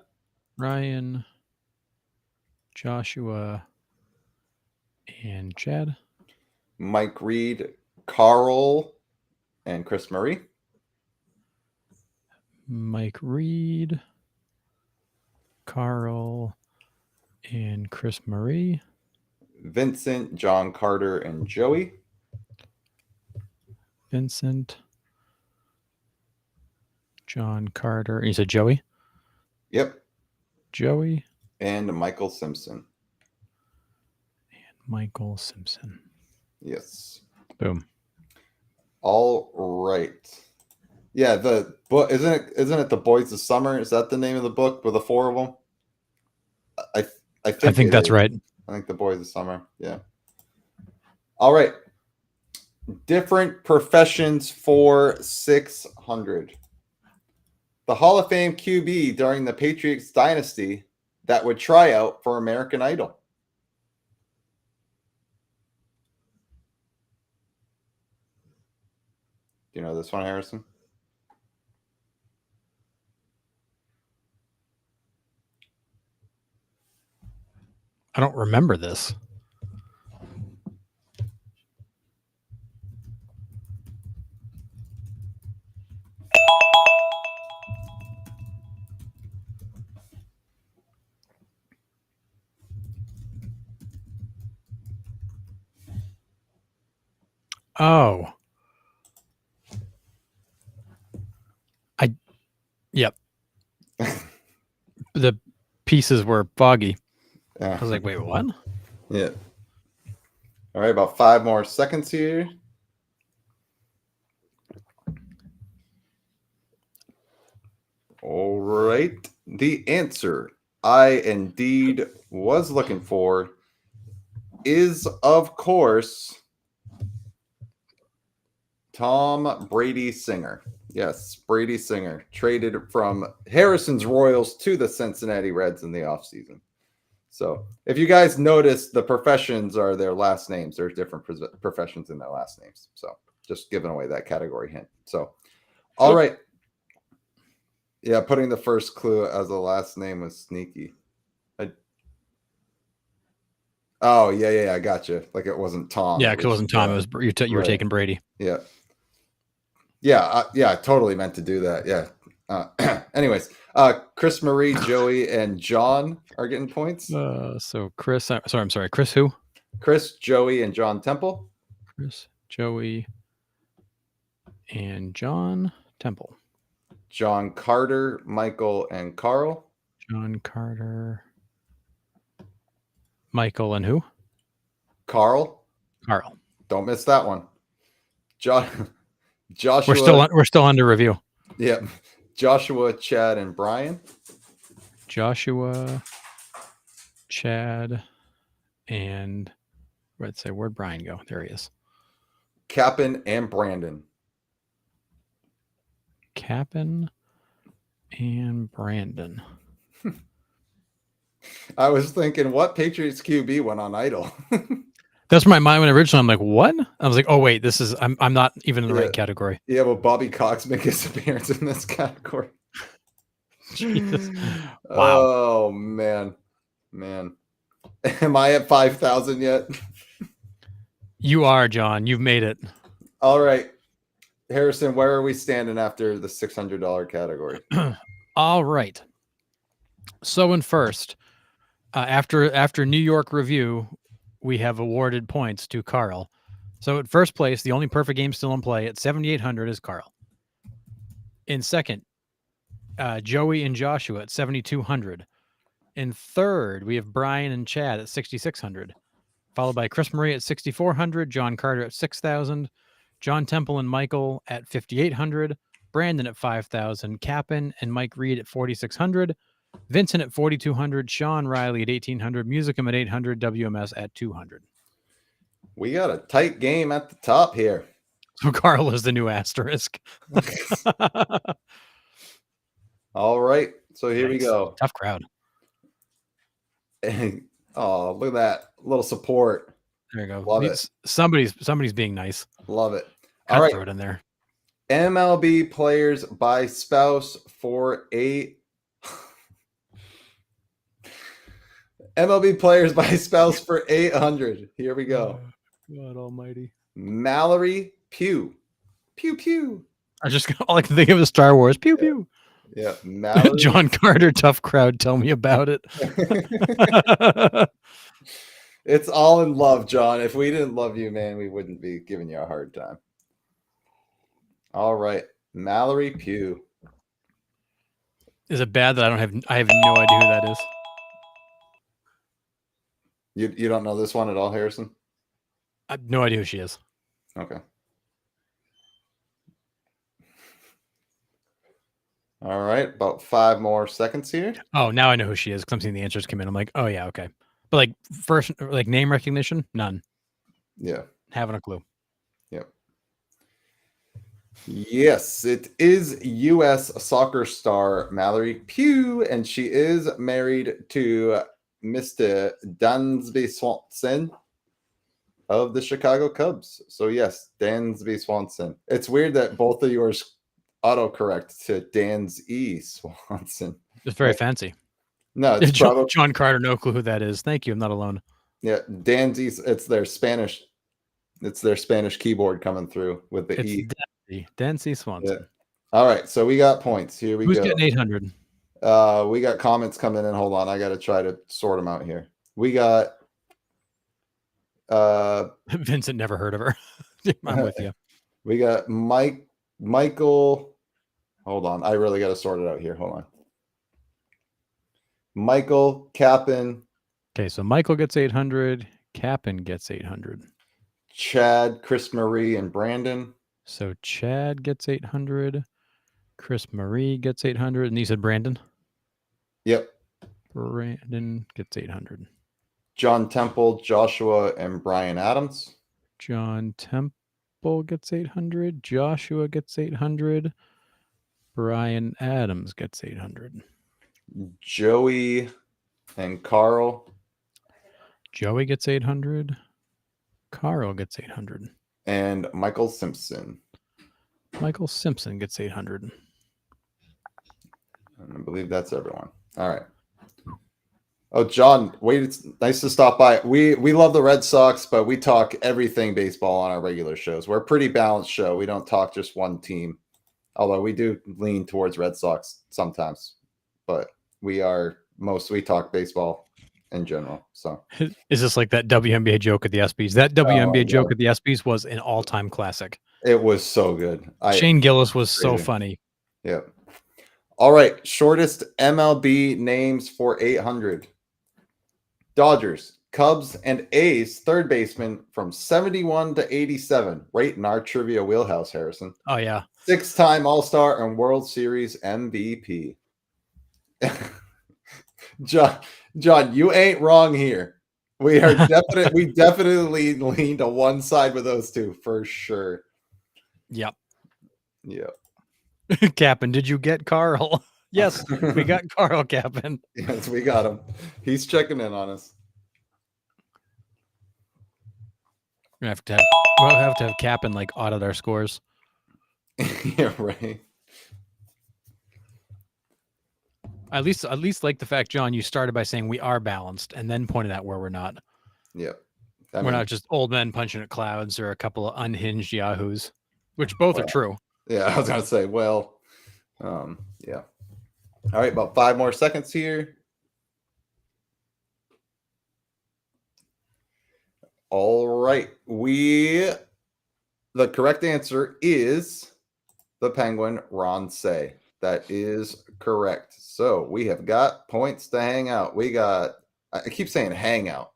Ryan, Joshua, and Chad. Mike Reed, Carl, and Chris Murray. Mike Reed, Carl, and Chris Murray. Vincent, John Carter, and Joey. Vincent, John Carter. You said Joey? Yep. Joey. And Michael Simpson. And Michael Simpson. Yes. Boom. All right. Yeah, the book isn't it The Boys of Summer? Is that the name of the book with the 4 of them? I think that's right. I think The Boys of Summer. Yeah. All right. Different professions for 600. The Hall of Fame QB during the Patriots dynasty that would try out for American Idol. Do you know this one, Harrison? I don't remember this. Oh. Yep. The pieces were foggy. Yeah. I was like, wait, what? Yeah. All right, about 5 more seconds here. All right. The answer I indeed was looking for is, of course, Tom Brady Singer. Yes, Brady Singer traded from Harrison's Royals to the Cincinnati Reds in the offseason. So if you guys notice, the professions are their last names. There's different professions in their last names. So just giving away that category hint. So, all right. Yeah, putting the first clue as a last name was sneaky. Oh, yeah, I got you. Like it wasn't Tom. Yeah, because it wasn't Tom. It was you were right. taking Brady. Yeah. I totally meant to do that. Yeah. Anyways, Chris Murray, Joey, and John are getting points. So Chris, I'm sorry. Chris who? Chris, Joey, and John Temple. Chris, Joey, and John Temple. John Carter, Michael, and Carl. John Carter, Michael, and who? Carl. Don't miss that one. Joshua. We're still under review. Yep. Joshua, Chad, and Brian. Joshua, Chad, and let's say where'd Brian go? There he is. Cap'n and Brandon. Cap'n and Brandon. I was thinking, what Patriots QB went on Idol? That's my mind when originally I'm like, what? I was like, oh wait, this is I'm not even in the right category. Yeah, will Bobby Cox make his appearance in this category? Jesus. Wow. Oh man. Am I at 5,000 yet? You are, John. You've made it. All right. Harrison, where are we standing after the $600 category? All right. So in first, after New York review, we have awarded points to Carl. So at first place, the only perfect game still in play at 7,800 is Carl. In second, Joey and Joshua at 7,200. In third, we have Brian and Chad at 6,600, followed by Chris Marie at 6,400, John Carter at 6,000, John Temple and Michael at 5,800, Brandon at 5,000, Capin and Mike Reed at 4,600, Vincent at 4,200, Sean Riley at 1,800, Musicum at 800, WMS at 200. We got a tight game at the top here. So Carl is the new asterisk. All right. So here we go. Tough crowd. Oh, look at that. A little support. There you go. Love it. Somebody's being nice. Love it. All right. Throw it in there. MLB players by spouse for MLB players by spouse for 800. Here we go. God almighty. Mallory Pugh. Pew pew. All I can think of is Star Wars. Pew pew. Yeah. Mallory. John Carter, tough crowd. Tell me about it. It's all in love, John. If we didn't love you, man, we wouldn't be giving you a hard time. All right. Mallory Pugh. Is it bad that I have no idea who that is? You don't know this one at all, Harrison? I have no idea who she is. Okay. All right, about 5 more seconds here. Oh, now I know who she is because I'm seeing the answers come in. I'm like, oh yeah, okay. But like first, like name recognition, none. Yeah. Having a clue. Yep. Yes, it is U.S. soccer star Mallory Pugh, and she is married to Mr. Dansby Swanson of the Chicago Cubs. So yes, Dansby Swanson. It's weird that both of yours autocorrect to Dan's E. Swanson. It's very fancy. No, it's John Carter, no clue who that is. Thank you. I'm not alone. Yeah, Dan's E. It's their Spanish keyboard coming through with the E. Dancy Swanson. Yeah. All right, so we got points. Here we go. Who's getting 800? We got comments coming in. Hold on, I got to try to sort them out here. We got Vincent, never heard of her. I'm with you. We got Michael. Hold on, I really got to sort it out here. Hold on. Michael, Capin. Okay, so Michael gets 800. Capin gets 800. Chad, Chris Marie, and Brandon. So Chad gets 800. Chris Marie gets 800. And you said Brandon? Yep. Brandon gets 800. John Temple, Joshua, and Brian Adams. John Temple gets 800. Joshua gets 800. Brian Adams gets 800. Joey and Carl. Joey gets 800. Carl gets 800. And Michael Simpson. Michael Simpson gets 800. And I believe that's everyone. All right. Oh, John, wait, it's nice to stop by. We love the Red Sox, but we talk everything baseball on our regular shows. We're a pretty balanced show. We don't talk just one team, although we do lean towards Red Sox sometimes. But we talk baseball in general. So is this like that WNBA joke at the ESPYs? That WNBA joke at the ESPYs was an all-time classic. It was so good. Shane Gillis was so funny. Yeah. All right. Shortest MLB names for 800. Dodgers, Cubs, and A's third baseman from 71 to 87. Right in our trivia wheelhouse, Harrison. Oh, yeah. 6-time All-Star and World Series MVP. John, you ain't wrong here. We definitely lean to one side with those two for sure. Yep. Yep. Captain, did you get Carl? Yes, we got Carl Cappin. Yes, we got him. He's checking in on us. We'll have to have Cappin like audit our scores. Yeah, right. At least like the fact, John, you started by saying we are balanced and then pointed out where we're not. Yep. We're not just old men punching at clouds or a couple of unhinged yahoos, which both are true. Yeah, I was gonna say, well, yeah. All right, about 5 more seconds here. All right, the correct answer is the Penguin Ron Say. That is correct. So we have got points to hang out. I keep saying handout.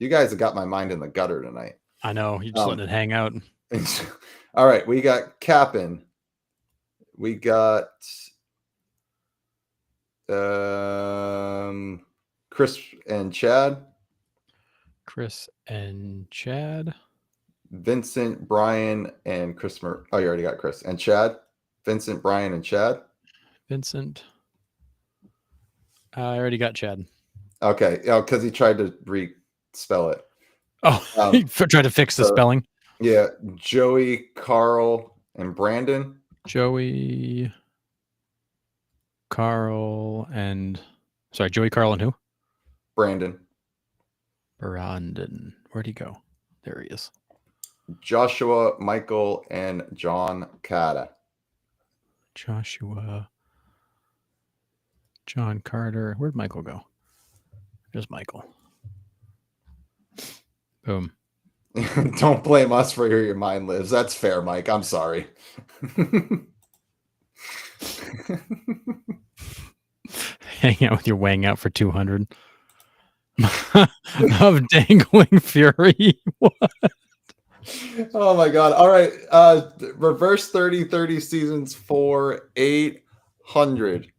You guys have got my mind in the gutter tonight. I know, you're just letting it hang out. All right, we got Cap'n. We got Chris and Chad. Chris and Chad. Vincent, Brian, and Chris. You already got Chris and Chad. Vincent, Brian, and Chad. Vincent. I already got Chad. Okay, because he tried to re-spell it. Oh, he tried to fix the spelling. Yeah, Joey, Carl, and Brandon. Joey, Carl, and who? Brandon. Where'd he go? There he is. Joshua, Michael, and John Cata. Joshua, John Carter. Where'd Michael go? There's Michael. Boom. Don't blame us for where your mind lives. That's fair, Mike. I'm sorry. Hang out with your wang out for 200 of dangling fury. What? Oh my god. All right. Reverse 30-30 seasons for 800.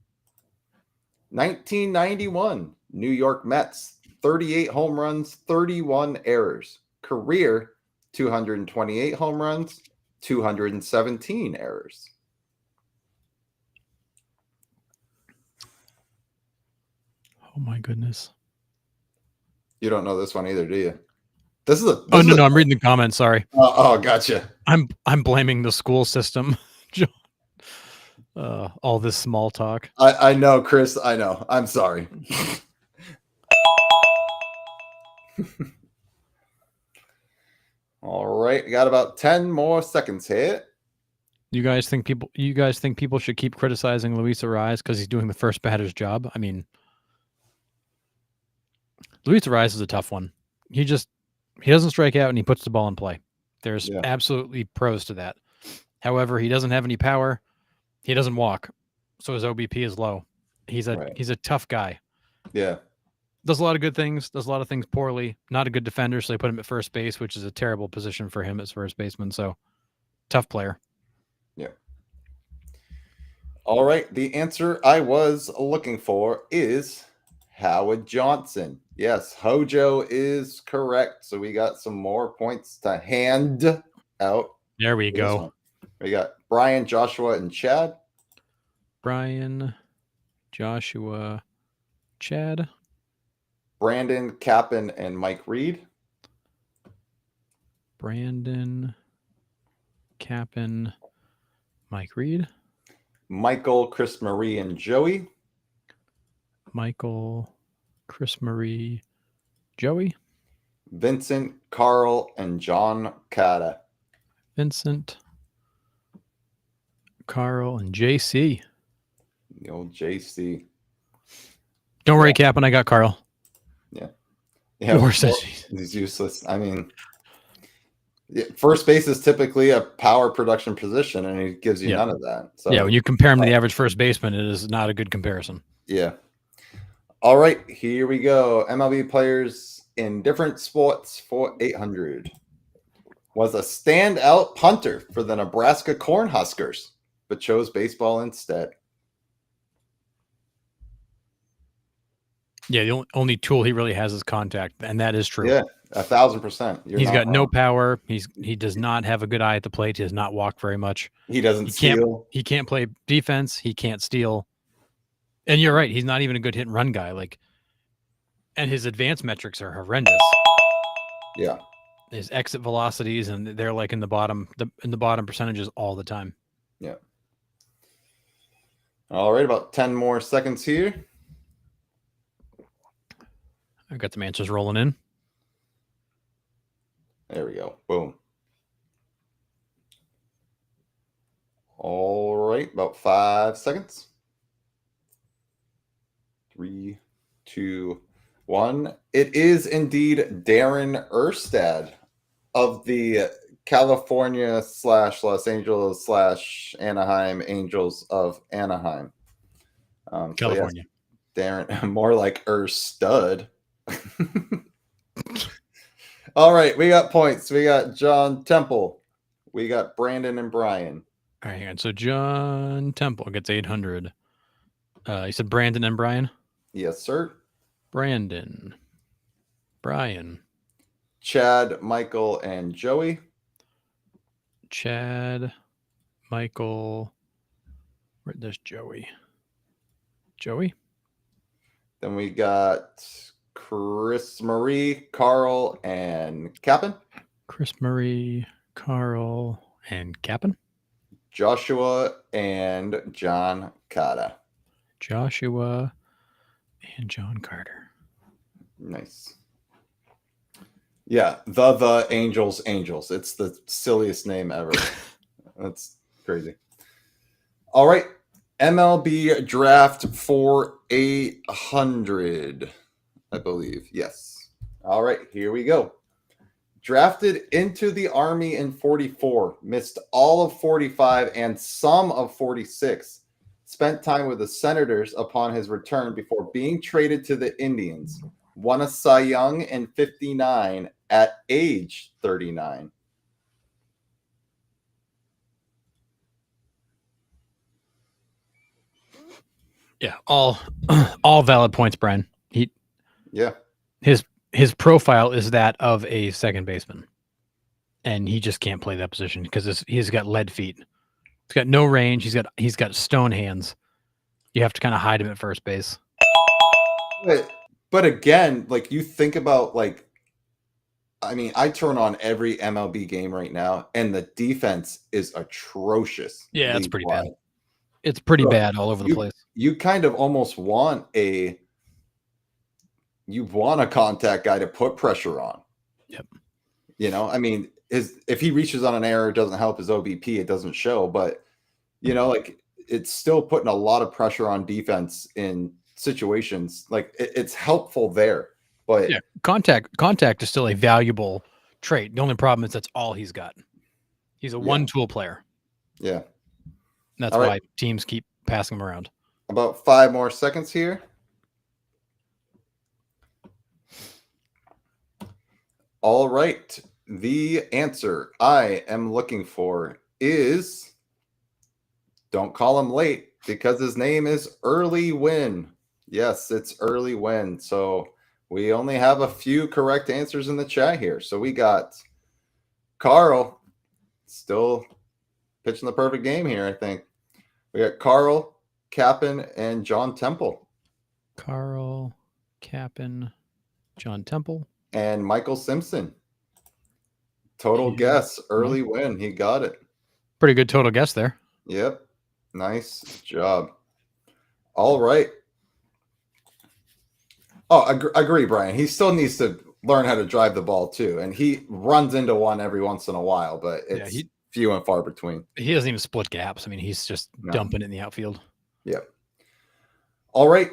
1991 New York Mets, 38 home runs, 31 errors. Career 228 home runs, 217 errors. Oh my goodness. You don't know this one either, do you? No, I'm reading the comments. Sorry. Oh, gotcha. I'm blaming the school system. All this small talk. I know, Chris. I know. I'm sorry. All right, we got about 10 more seconds here. You guys think people should keep criticizing Luis Ariz because he's doing the first batter's job? I mean, Luis Ariz is a tough one. He doesn't strike out and he puts the ball in play. There's absolutely pros to that. However, he doesn't have any power. He doesn't walk, so his OBP is low. He's a tough guy. Yeah. Does a lot of good things, does a lot of things poorly. Not a good defender, so they put him at first base, which is a terrible position for him as first baseman. So, tough player. Yeah. All right. The answer I was looking for is Howard Johnson. Yes, Hojo is correct. So we got some more points to hand out. There we go. We got Brian, Joshua, and Chad. Brian, Joshua, Chad. Brandon, Cap'n, and Mike Reed. Brandon, Cap'n, Mike Reed. Michael, Chris Marie, and Joey. Michael, Chris Marie, Joey. Vincent, Carl, and John Cata. Vincent, Carl, and JC. The old JC. Don't worry, Cap'n. I got Carl. Yeah. He's useless. I mean, first base is typically a power production position, and he gives you none of that. So when you compare him to the average first baseman, it is not a good comparison. Yeah. All right, here we go. MLB players in different sports for 800. Was a standout punter for the Nebraska Cornhuskers, but chose baseball instead. Yeah, the only tool he really has is contact, and that is true. Yeah, 1,000%. He's got no power. He does not have a good eye at the plate. He does not walk very much. He doesn't steal. He can't play defense. He can't steal. And you're right. He's not even a good hit and run guy. And his advanced metrics are horrendous. Yeah. His exit velocities, and they're like in the bottom percentages all the time. Yeah. All right, about 10 more seconds here. I've got some answers rolling in. There we go. Boom. All right, about 5 seconds. 3, 2, 1. It is indeed Darren Erstad of the California / Los Angeles / Anaheim Angels of Anaheim. California. So yes, Darren, more like Erstud. All right, we got points. We got John Temple. We got Brandon and Brian. All right, hang on. So John Temple gets 800. You said Brandon and Brian? Yes, sir. Brandon. Brian. Chad, Michael, and Joey. Chad, Michael. There's Joey. Joey? Then we got Chris Marie, Carl, and Captain. Chris Marie, Carl, and Captain. Joshua and John Cotta. Joshua and John Carter. Nice. Yeah, the Angels. It's the silliest name ever. That's crazy. All right. MLB draft for 800, I believe. Yes. All right, here we go. Drafted into the Army in 44, missed all of 45 and some of 46. Spent time with the Senators upon his return before being traded to the Indians. Won a Cy Young in 59 at age 39. Yeah, all valid points, Brian. His profile is that of a second baseman, and he just can't play that position because he's got lead feet. He's got no range. He's got stone hands. You have to kind of hide him at first base. But again, like you think about I turn on every MLB game right now, and the defense is atrocious. Yeah, it's pretty bad. It's pretty bad all over the place. You kind of almost want a contact guy to put pressure on. Yep. If he reaches on an error, it doesn't help his OBP. It doesn't show, but it's still putting a lot of pressure on defense in situations. It's helpful there, but yeah, contact is still a valuable trait. The only problem is that's all he's got. He's a one-tool player. Yeah. That's why teams keep passing him around. About 5 more seconds here. All right. The answer I am looking for is don't call him late because his name is Early Win. Yes, it's Early Win. So we only have a few correct answers in the chat here. So we got Carl still pitching the perfect game here, I think. We got Carl, Cap'n, and John Temple. Carl, Cap'n, John Temple. And Michael Simpson. Total guess. Early Win. He got it. Pretty good total guess there. Yep. Nice job. All right. Oh, agree, Brian. He still needs to learn how to drive the ball too. And he runs into one every once in a while, but it's few and far between. He doesn't even split gaps. I mean, he's just dumping it in the outfield. Yep. All right.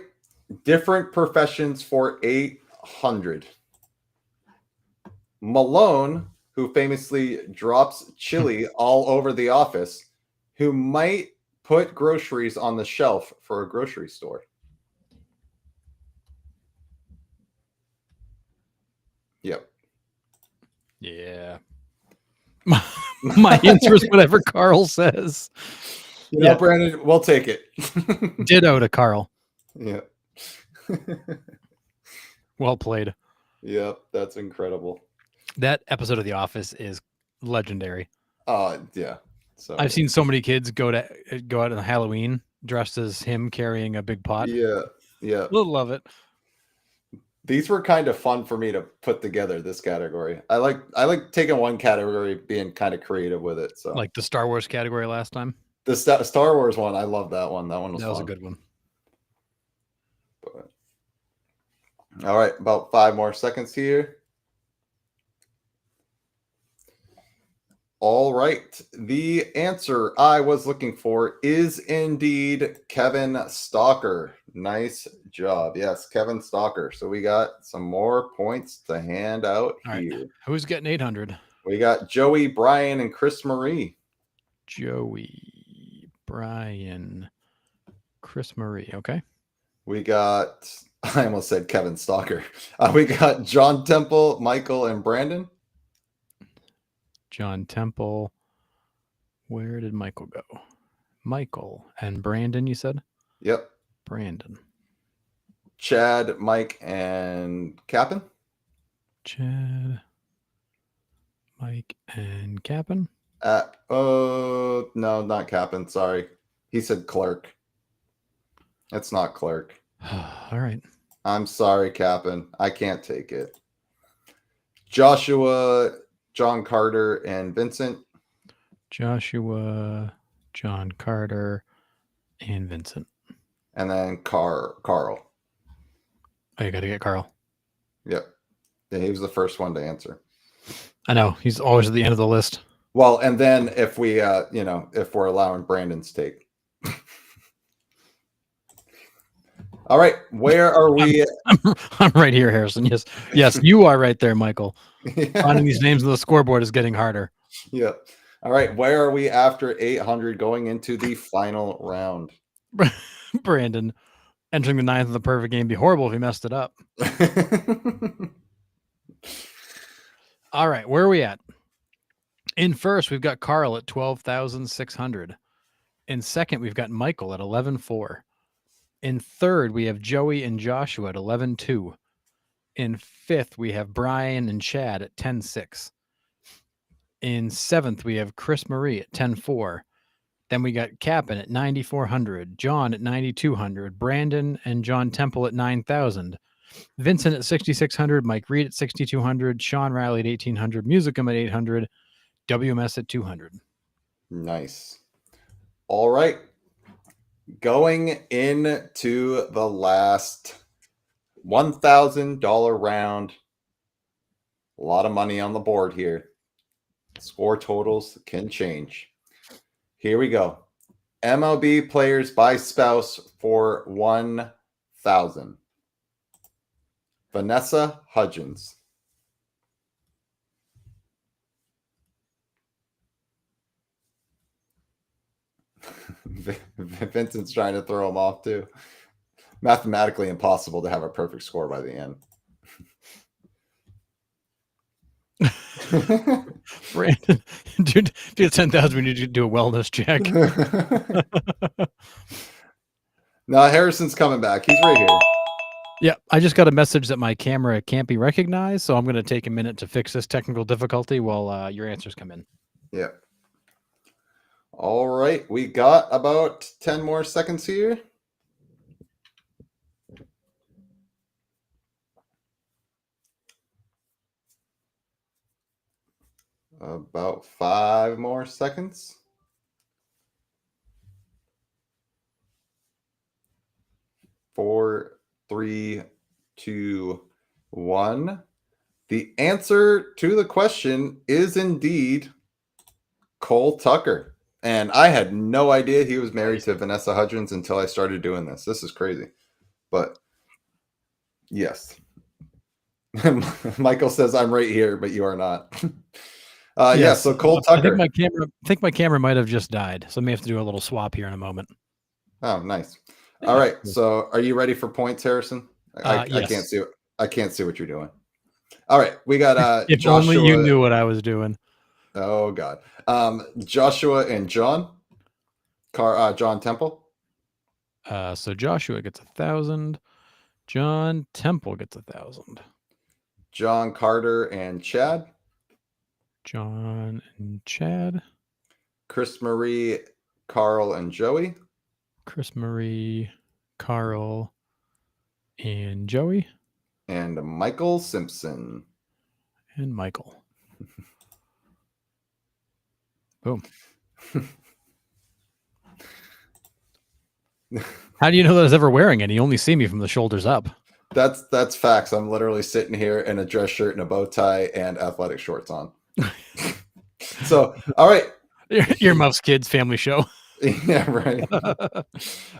Different professions for 800. Malone, who famously drops chili all over the office, who might put groceries on the shelf for a grocery store. Yep. Yeah. My answer is whatever Carl says. Brandon, we'll take it. Ditto to Carl. Yeah. Well played. Yep, that's incredible. That episode of The Office is legendary. Yeah. So I've good. seen so many kids go out on Halloween dressed as him carrying a big pot. Yeah, yeah. Love it. These were kind of fun for me to put together this category. I like taking one category, being kind of creative with it. So Like the Star Wars category last time. the Star Wars one, I love that one. That one was That was a fun. good one. But, all right, about 5 more seconds here. All right. The answer I was looking for is indeed Kevin Stalker. Nice job. Yes, Kevin Stalker. So we got some more points to hand out All right. here. Who's getting 800? We got Joey, Brian, and Chris Marie. Joey, Brian, Chris Marie. Okay. We got, I almost said Kevin Stalker. We got John Temple, Michael, and Brandon. John Temple. Where did Michael go? Michael and Brandon, you said? Yep. Brandon. Chad, Mike, and Captain. Chad, Mike, and Captain. No, not Captain. Sorry. He said clerk. It's not clerk. All right. I'm sorry, Captain. I can't take it. Joshua, John Carter, and Vincent. Joshua, John Carter, and Vincent. And then Carl. Oh, you got to get Carl. Yep. Yeah, he was the first one to answer. I know. He's always at the end of the list. Well, and then if we, if we're allowing Brandon's take. All right. Where are we? I'm right here, Harrison. Yes, you are right there, Michael. Yeah. Finding these names on the scoreboard is getting harder. Yeah. All right. Where are we after 800 going into the final round? Brandon, entering the 9th of the perfect game. Be horrible if he messed it up. All right. Where are we at? In first, we've got Carl at 12,600. In second, we've got Michael at 11,400. In third, we have Joey and Joshua at 11,200. In fifth, we have Brian and Chad at 10,600. In seventh, we have Chris Marie at 10,400. Then we got Captain at 9,400, John at 9,200, Brandon and John Temple at 9,000, Vincent at 6,600, Mike Reed at 6,200, Sean Riley at 1,800, Musicum at 800, WMS at 200. Nice. All right. Going into the last $1,000 round. A lot of money on the board here. Score totals can change. Here we go. MLB players by spouse for 1,000. Vanessa Hudgens. Vincent's trying to throw him off too. Mathematically impossible to have a perfect score by the end. Brandon, dude, if you have 10,000, we need to do a wellness check. No, Harrison's coming back. He's right here. Yeah, I just got a message that my camera can't be recognized, so I'm going to take a minute to fix this technical difficulty while your answers come in. Yeah. All right. We got about 10 more seconds here. About 5 more seconds. 4, 3, 2, 1. The answer to the question is indeed Cole Tucker. And I had no idea he was married to Vanessa Hudgens until I started doing this. This is crazy. But yes. Michael says I'm right here, but you are not. Yes. Yeah, so Cole Tucker. I think my camera might have just died, so I may have to do a little swap here in a moment. Oh, nice. All right. So are you ready for points, Harrison? Yes. I can't see it. I can't see what you're doing. All right. We got if Joshua. Only you knew what I was doing. Oh God. Joshua and John. John Temple. So Joshua gets 1,000. John Temple gets 1,000. John Carter and Chad. John and Chad. Chris Marie, Carl and Joey. Chris Marie, Carl, and Joey. And Michael Simpson. And Michael. Boom. How do you know that I was ever wearing any? You only see me from the shoulders up. That's facts. I'm literally sitting here in a dress shirt and a bow tie and athletic shorts on. So, all right. Earmuffs Kids family show. Yeah, right.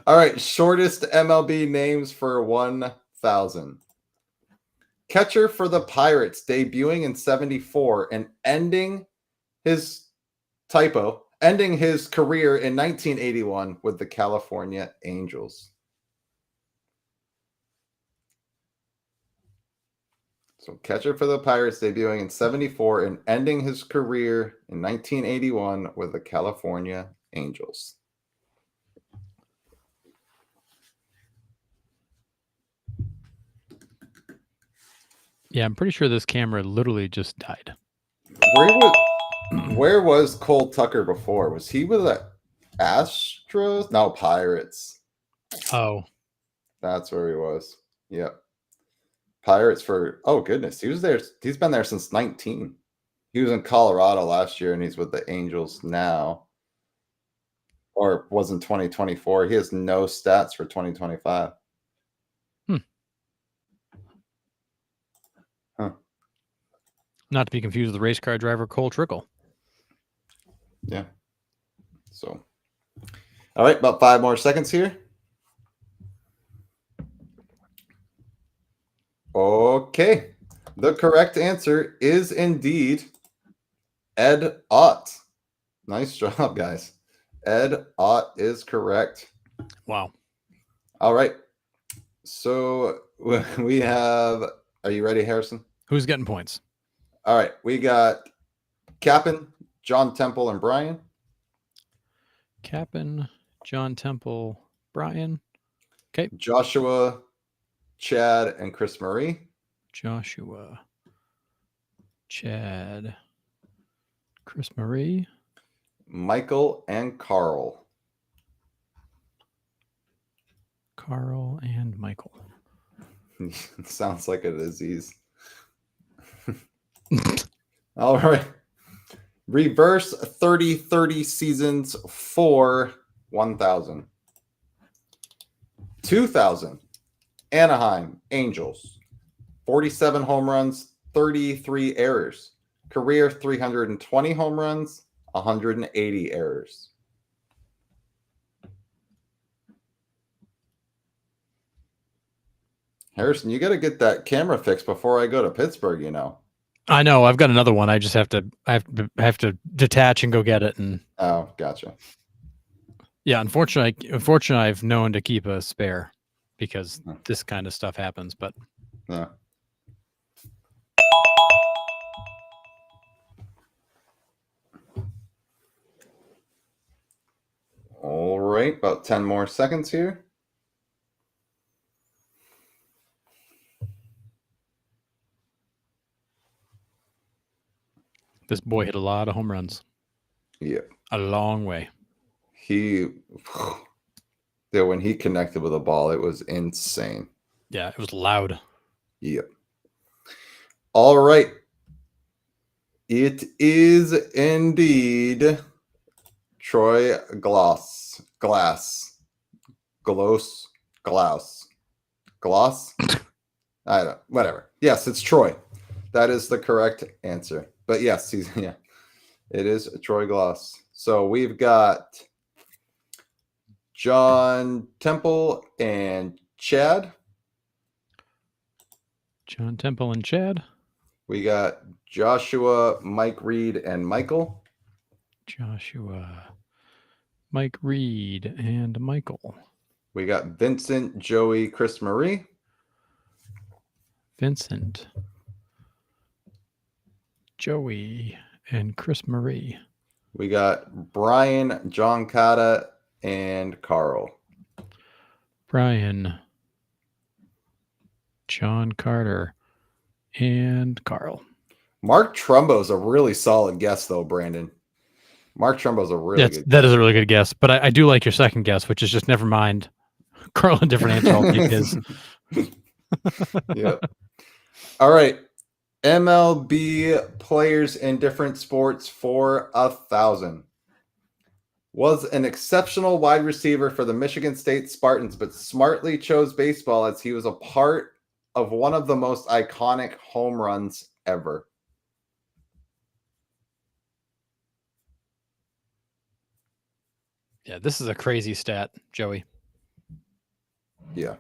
All right. Shortest MLB names for 1,000. Catcher for the Pirates, debuting in 74 and ending his career in 1981 with the California Angels. So catcher for the Pirates, debuting in 74 and ending his career in 1981 with the California Angels. Yeah, I'm pretty sure this camera literally just died. Where was Cole Tucker before? Was he with the Astros? No, Pirates. Oh. That's where he was. Yep. Pirates for, oh goodness, he was there. He's been there since 19. He was in Colorado last year and he's with the Angels now. Or was in 2024. He has no stats for 2025. Huh. Not to be confused with the race car driver Cole Trickle. Yeah. So, all right, about 5 more seconds here. Okay. The correct answer is indeed Ed Ott. Nice job, guys. Ed Ott is correct. Wow. All right. So we have, are you ready, Harrison? Who's getting points? All right. We got Cap'n, John Temple, and Brian. Cap'n, John Temple, Brian. Okay. Joshua, Chad, and Chris Marie. Joshua, Chad, Chris Marie. Michael and Carl. Carl and Michael. Sounds like a disease. All right. Reverse 30-30 seasons for 1,000. 2,000. Anaheim Angels. 47 home runs, 33 errors. Career 320 home runs, 180 errors. Harrison, you got to get that camera fixed before I go to Pittsburgh, you know. I know. I've got another one. I just have to detach and go get it. And oh, gotcha. Yeah, unfortunately, I've known to keep a spare because this kind of stuff happens. But yeah. All right, about 10 more seconds here. This boy hit a lot of home runs. Yeah. A long way. When he connected with a ball, it was insane. Yeah, it was loud. Yep. All right. It is indeed Troy Glass. I don't, whatever. Yes, it's Troy. That is the correct answer. But yes, it is Troy Glass. So we've got John Temple and Chad. John Temple and Chad. We got Joshua, Mike Reed, and Michael. Joshua, Mike Reed, and Michael. We got Vincent, Joey, Chris Marie. Vincent, Joey, and Chris Marie. We got Brian, John Cotta, and Carl. Brian, John Carter, and Carl. Mark Trumbo's a really solid guess, though, Brandon. Mark Trumbo's a really good That is a really good guess, but I do like your second guess, which is just never mind. Carl, a different answer. I'll take his. Yep. All right. MLB players in different sports for 1,000. Was an exceptional wide receiver for the Michigan State Spartans, but smartly chose baseball as he was a part of one of the most iconic home runs ever. Yeah, this is a crazy stat, Joey. Yeah.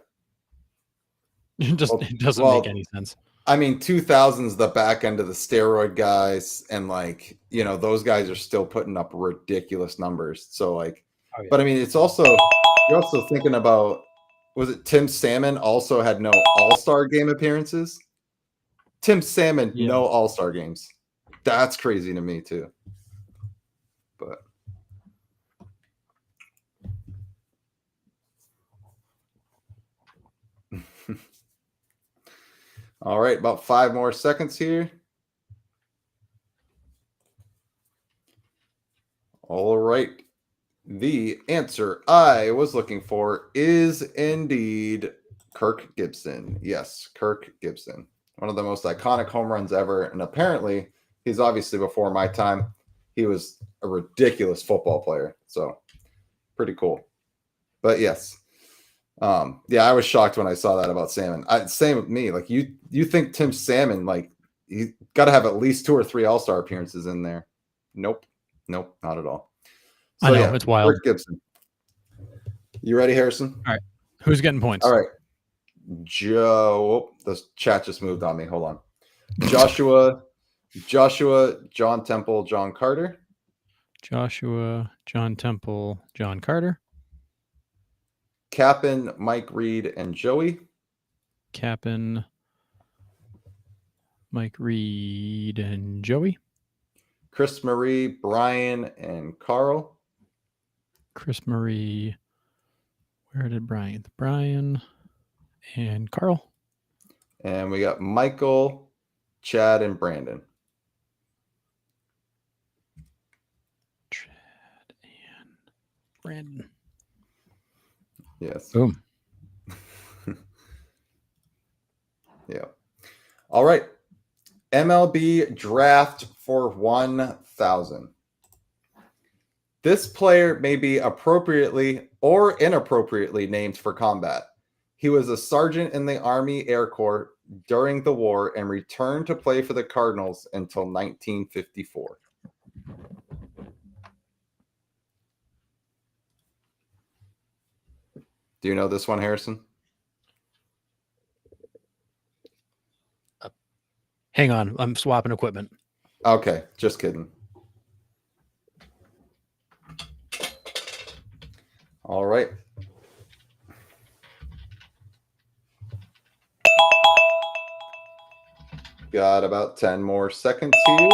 It doesn't make any sense. I mean, 2000's the back end of the steroid guys, and like, you know, those guys are still putting up ridiculous numbers. So like, Oh, yeah. but I mean, it's also, you're also thinking about, was it Tim Salmon also had no All-Star game appearances? Tim Salmon, Yeah. no All-Star games. That's crazy to me too. But all right, about 5 more seconds here. All right. The answer I was looking for is indeed Kirk Gibson. Yes, Kirk Gibson. One of the most iconic home runs ever. And apparently, he's obviously before my time. He was a ridiculous football player. So, pretty cool. But yes. Yeah, I was shocked when I saw that about Salmon. Same with me. Like you think Tim Salmon, like you got to have at least 2 or 3 All-Star appearances in there. Nope, not at all. So, I know, yeah, it's wild. Kirk Gibson. You ready, Harrison? All right. Who's getting points? All right. Joe, the chat just moved on me. Hold on. Joshua, John Temple, John Carter. Joshua, John Temple, John Carter. Cap'n, Mike Reed, and Joey. Cap'n, Mike Reed, and Joey. Chris Marie, Brian, and Carl. Chris Marie. Where did Brian? Brian and Carl. And we got Michael, Chad, and Brandon. Chad and Brandon. Yes. Boom. Yeah. All right. MLB draft for 1,000. This player may be appropriately or inappropriately named for combat. He was a sergeant in the Army Air Corps during the war and returned to play for the Cardinals until 1954. Do you know this one, Harrison? Hang on. I'm swapping equipment. Okay, just kidding. All right. Got about 10 more seconds here.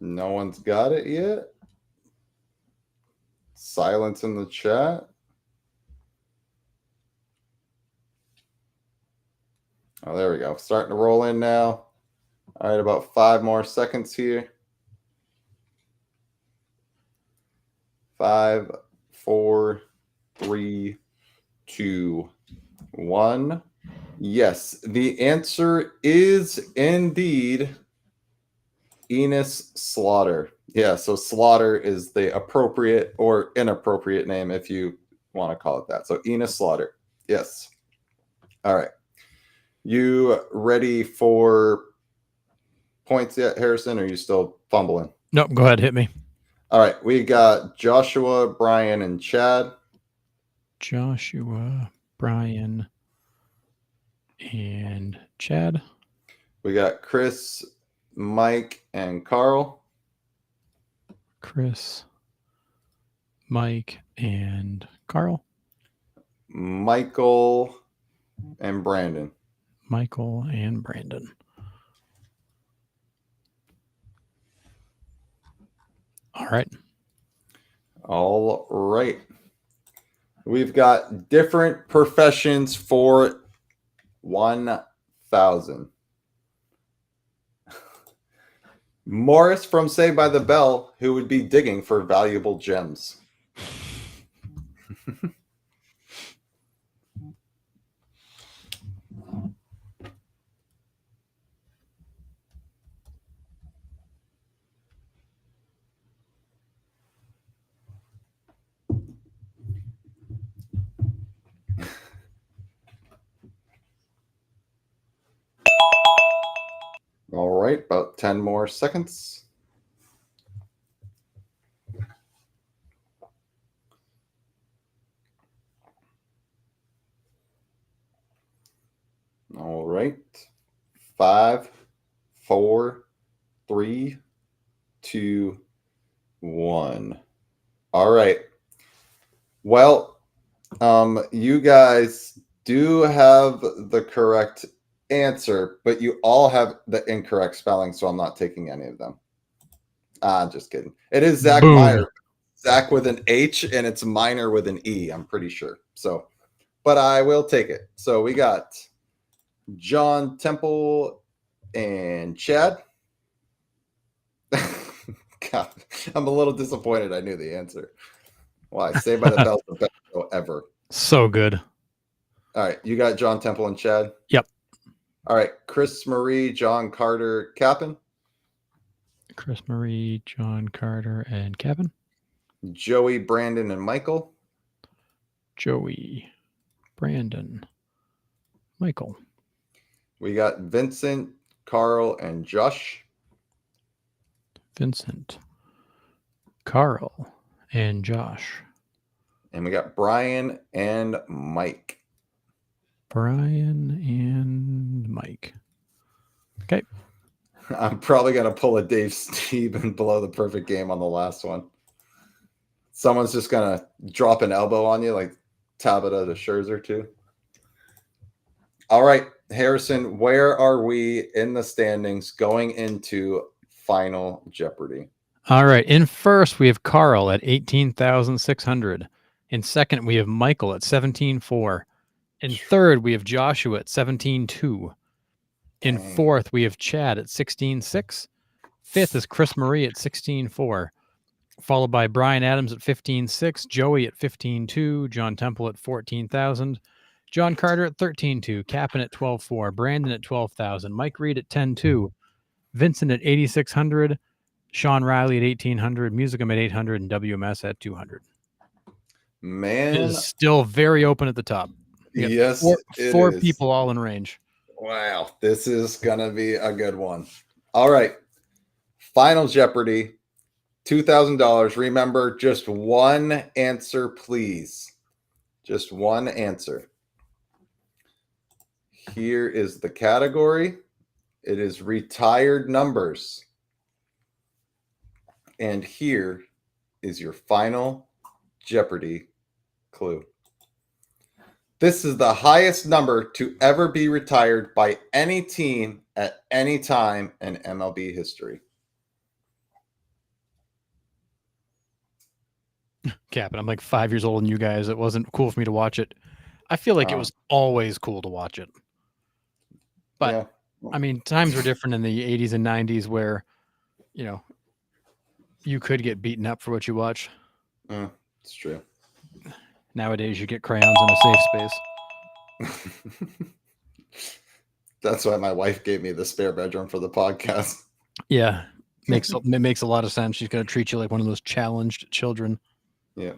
No one's got it yet. Silence in the chat. Oh, there we go. Starting to roll in now. All right, about 5 more seconds here. 5, 4, 3, 2, 1. Yes, the answer is indeed Enos Slaughter. Yeah, so Slaughter is the appropriate or inappropriate name if you want to call it that. So Enos Slaughter. Yes. All right. You ready for points yet, Harrison, or are you still fumbling? Nope, go ahead. Hit me. All right. We got Joshua, Brian, and Chad. Joshua, Brian, and Chad. We got Chris, Mike, and Carl. Chris, Mike, and Carl. Michael and Brandon. Michael and Brandon. All right. All right. We've got different professions for 1,000. Morris from Saved by the Bell, who would be digging for valuable gems. All right, about 10 more seconds. All right. 5, 4, 3, 2, 1. All right. Well, you guys do have the correct answer, but you all have the incorrect spelling, so I'm not taking any of them. Just kidding. It is Zach Boom. Meyer. Zach with an H, and it's Minor with an E, I'm pretty sure. So, but I will take it. So we got John Temple and Chad. God, I'm a little disappointed I knew the answer. Why? Saved by the Bell is the best show ever. So good. All right, you got John Temple and Chad? Yep. All right, Chris Marie, John Carter, Cap'n. Chris Marie, John Carter, and Kevin. Joey, Brandon, and Michael. Joey, Brandon, Michael. We got Vincent, Carl, and Josh. Vincent, Carl, and Josh. And we got Brian and Mike. Brian and Mike. Okay. I'm probably going to pull a Dave Steve below the perfect game on the last one. Someone's just going to drop an elbow on you like Tabata to Scherzer too. All right, Harrison, where are we in the standings going into Final Jeopardy? All right. In first, we have Carl at 18,600. In second, we have Michael at 17,400. In third, we have Joshua at 17,200. In fourth, we have Chad at 16,600. Fifth is Chris Marie at 16,400. Followed by Brian Adams at 15,600. Joey at 15,200. John Temple at 14,000. John Carter at 13,200. Cap'n at 12,400. Brandon at 12,000. Mike Reed at 10,200. Vincent at 8,600. Sean Riley at 1,800. Musicum at 800. And WMS at 200. Man, it is still very open at the top. Yes, four people all in range. Wow, this is gonna be a good one. All right, Final Jeopardy, $2,000. Remember, just one answer, please. Just one answer. Here is the category. It is retired numbers. And here is your Final Jeopardy clue. This is the highest number to ever be retired by any team at any time in MLB history. Captain, I'm like 5 years older than you guys. It wasn't cool for me to watch it. I feel like it was always cool to watch it. But, yeah. I mean, times were different in the 80s and 90s where, you know, you could get beaten up for what you watch. It's true. Nowadays, you get crayons in a safe space. That's why my wife gave me the spare bedroom for the podcast. Yeah, it makes a lot of sense. She's going to treat you like one of those challenged children. Yeah.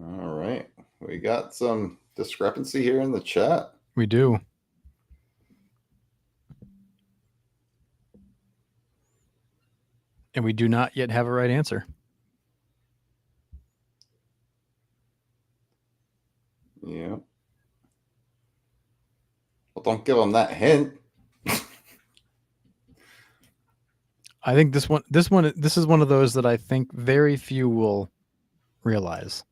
All right. We got some discrepancy here in the chat. We do. And we do not yet have a right answer. Yeah. Well, don't give them that hint. I think this is one of those that I think very few will realize.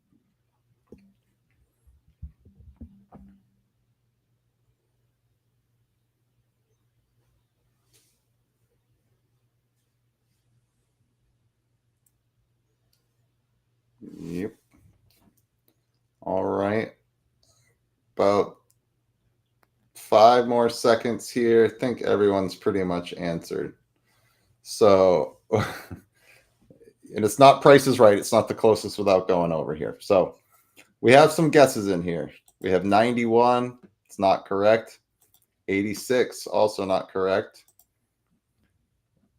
Yep. All right. About 5 more seconds here. I think everyone's pretty much answered. So, and it's not Price is Right. It's not the closest without going over here. So we have some guesses in here. We have 91. It's not correct. 86, also not correct.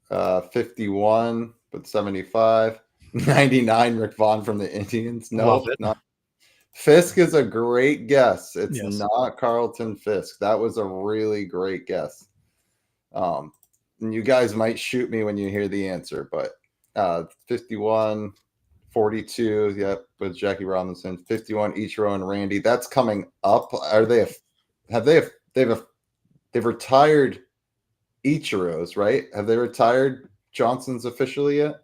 51, but 75. 99, Rick Vaughn from the Indians. No, Love it. not. Fisk is a great guess. It's Yes. not Carlton Fisk. That was a really great guess. And you guys might shoot me when you hear the answer, but 51, 42, yep, with Jackie Robinson. 51, Ichiro and Randy. That's coming up. Are they? They've retired Ichiro's, right? Have they retired Johnson's officially yet?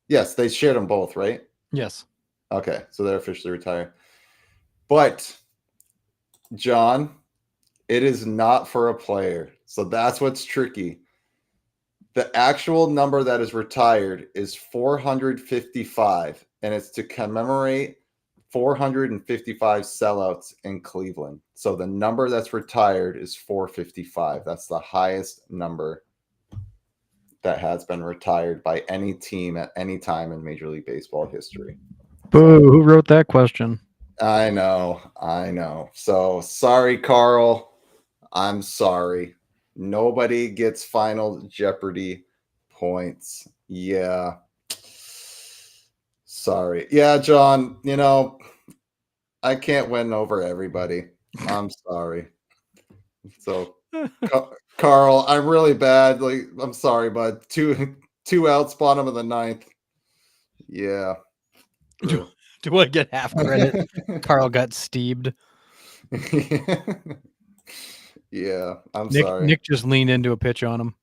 Yes, they shared them both, right? Yes. Okay, so they're officially retired. But, John, it is not for a player. So that's what's tricky. The actual number that is retired is 455, and it's to commemorate 455 sellouts in Cleveland. So the number that's retired is 455. That's the highest number that has been retired by any team at any time in Major League Baseball history. Boo! Who wrote that question? I know. So sorry, Carl. I'm sorry. Nobody gets Final Jeopardy points. Yeah. Sorry. Yeah, John, I can't win over everybody. I'm sorry. So, Carl, I'm really bad. I'm sorry, bud. Two outs, bottom of the ninth. Yeah. Do I get half credit? Carl got steamed. Yeah, I'm sorry. Nick just leaned into a pitch on him.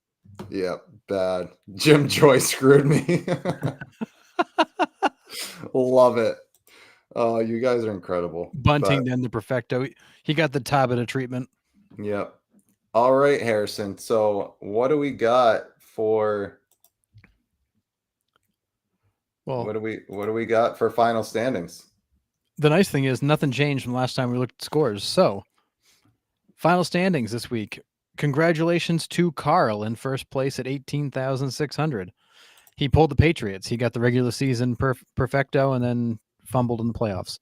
Yeah, bad. Jim Joy screwed me. Love it. Oh, you guys are incredible. Bunting, then the perfecto. He got the Tabata treatment. Yep. All right, Harrison. So what do we got for what do we got for final standings? The nice thing is nothing changed from last time we looked at scores. So final standings this week. Congratulations to Carl in first place at 18,600. He pulled the Patriots. He got the regular season perfecto and then fumbled in the playoffs.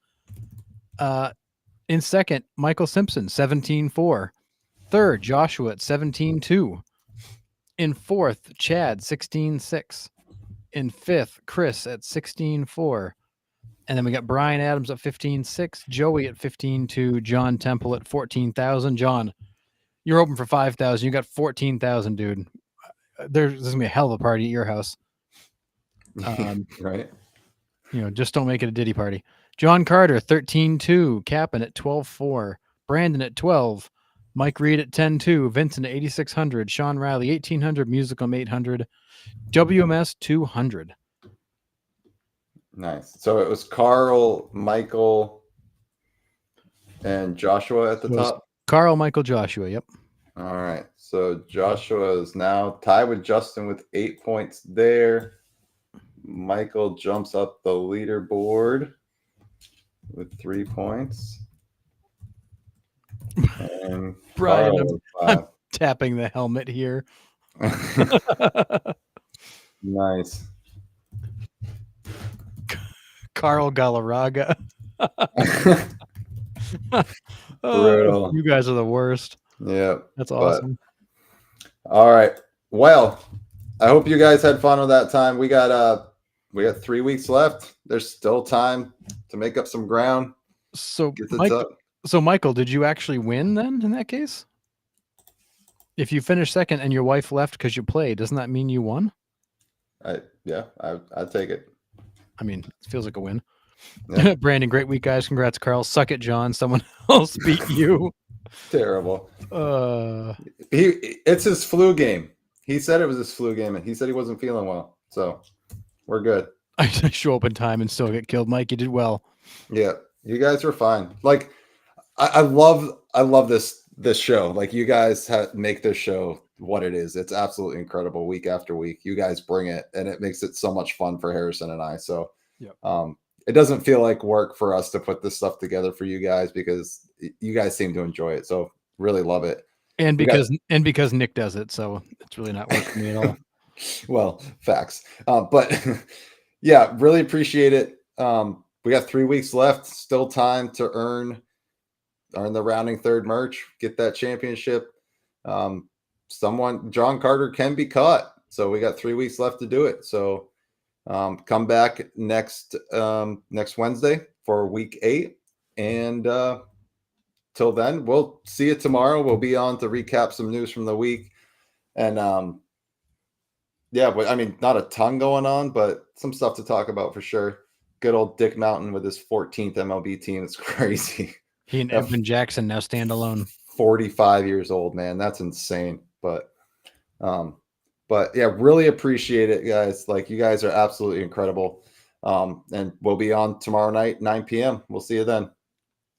In second, Michael Simpson, 17-4. Third, Joshua at 17-2. In fourth, Chad, 16-6. In fifth, Chris at 16-4. And then we got Brian Adams at 15-6, Joey at 15-2, John Temple at 14,000. John, you're open for 5,000. You got 14,000, dude. There's going to be a hell of a party at your house. Right. Just don't make it a Diddy party. John Carter, 13-2, Cap'n at 12-4, Brandon at 12, Mike Reed at 10-2, Vincent at 8,600, Sean Riley, 1,800, Musicom 800, WMS 200. Nice. So it was Carl, Michael, and Joshua at the top? Carl, Michael, Joshua, yep. All right. So Joshua is now tied with Justin with 8 points there. Michael jumps up the leaderboard with 3 points. And Brian, I'm tapping the helmet here. Nice. Carl Galarraga. Brutal. You guys are the worst. Yeah. That's awesome. All right. Well, I hope you guys had fun with that time. We got 3 weeks left. There's still time to make up some ground. So Michael, did you actually win then in that case? If you finish second and your wife left because you played, doesn't that mean you won? I'd take it. I mean, it feels like a win. Yeah. Brandon, great week, guys. Congrats, Carl. Suck it, John. Someone else beat you. Terrible. It's his flu game. He said it was his flu game, and he said he wasn't feeling well. So we're good. I show up in time and still get killed. Mike, you did well. Yeah, you guys were fine. Like, I love this show. Like, you guys make this show what it is. It's absolutely incredible week after week. You guys bring it, and it makes it so much fun for Harrison and I. So, yep. it doesn't feel like work for us to put this stuff together for you guys because you guys seem to enjoy it. So really love it. And because Nick does it, so it's really not working for me at all. Well, facts. But yeah, really appreciate it. We got 3 weeks left, still time to earn the rounding third merch, get that championship. John Carter can be caught. So we got 3 weeks left to do it. So come back next Wednesday for week 8. And till then, we'll see you tomorrow. We'll be on to recap some news from the week. And yeah, but I mean, not a ton going on, but some stuff to talk about for sure. Good old Dick Mountain with his 14th MLB team. It's crazy. He and Evan Jackson now stand alone. 45 years old, man. That's insane. But yeah, really appreciate it, guys. Like, you guys are absolutely incredible. And we'll be on tomorrow night, 9 p.m. We'll see you then.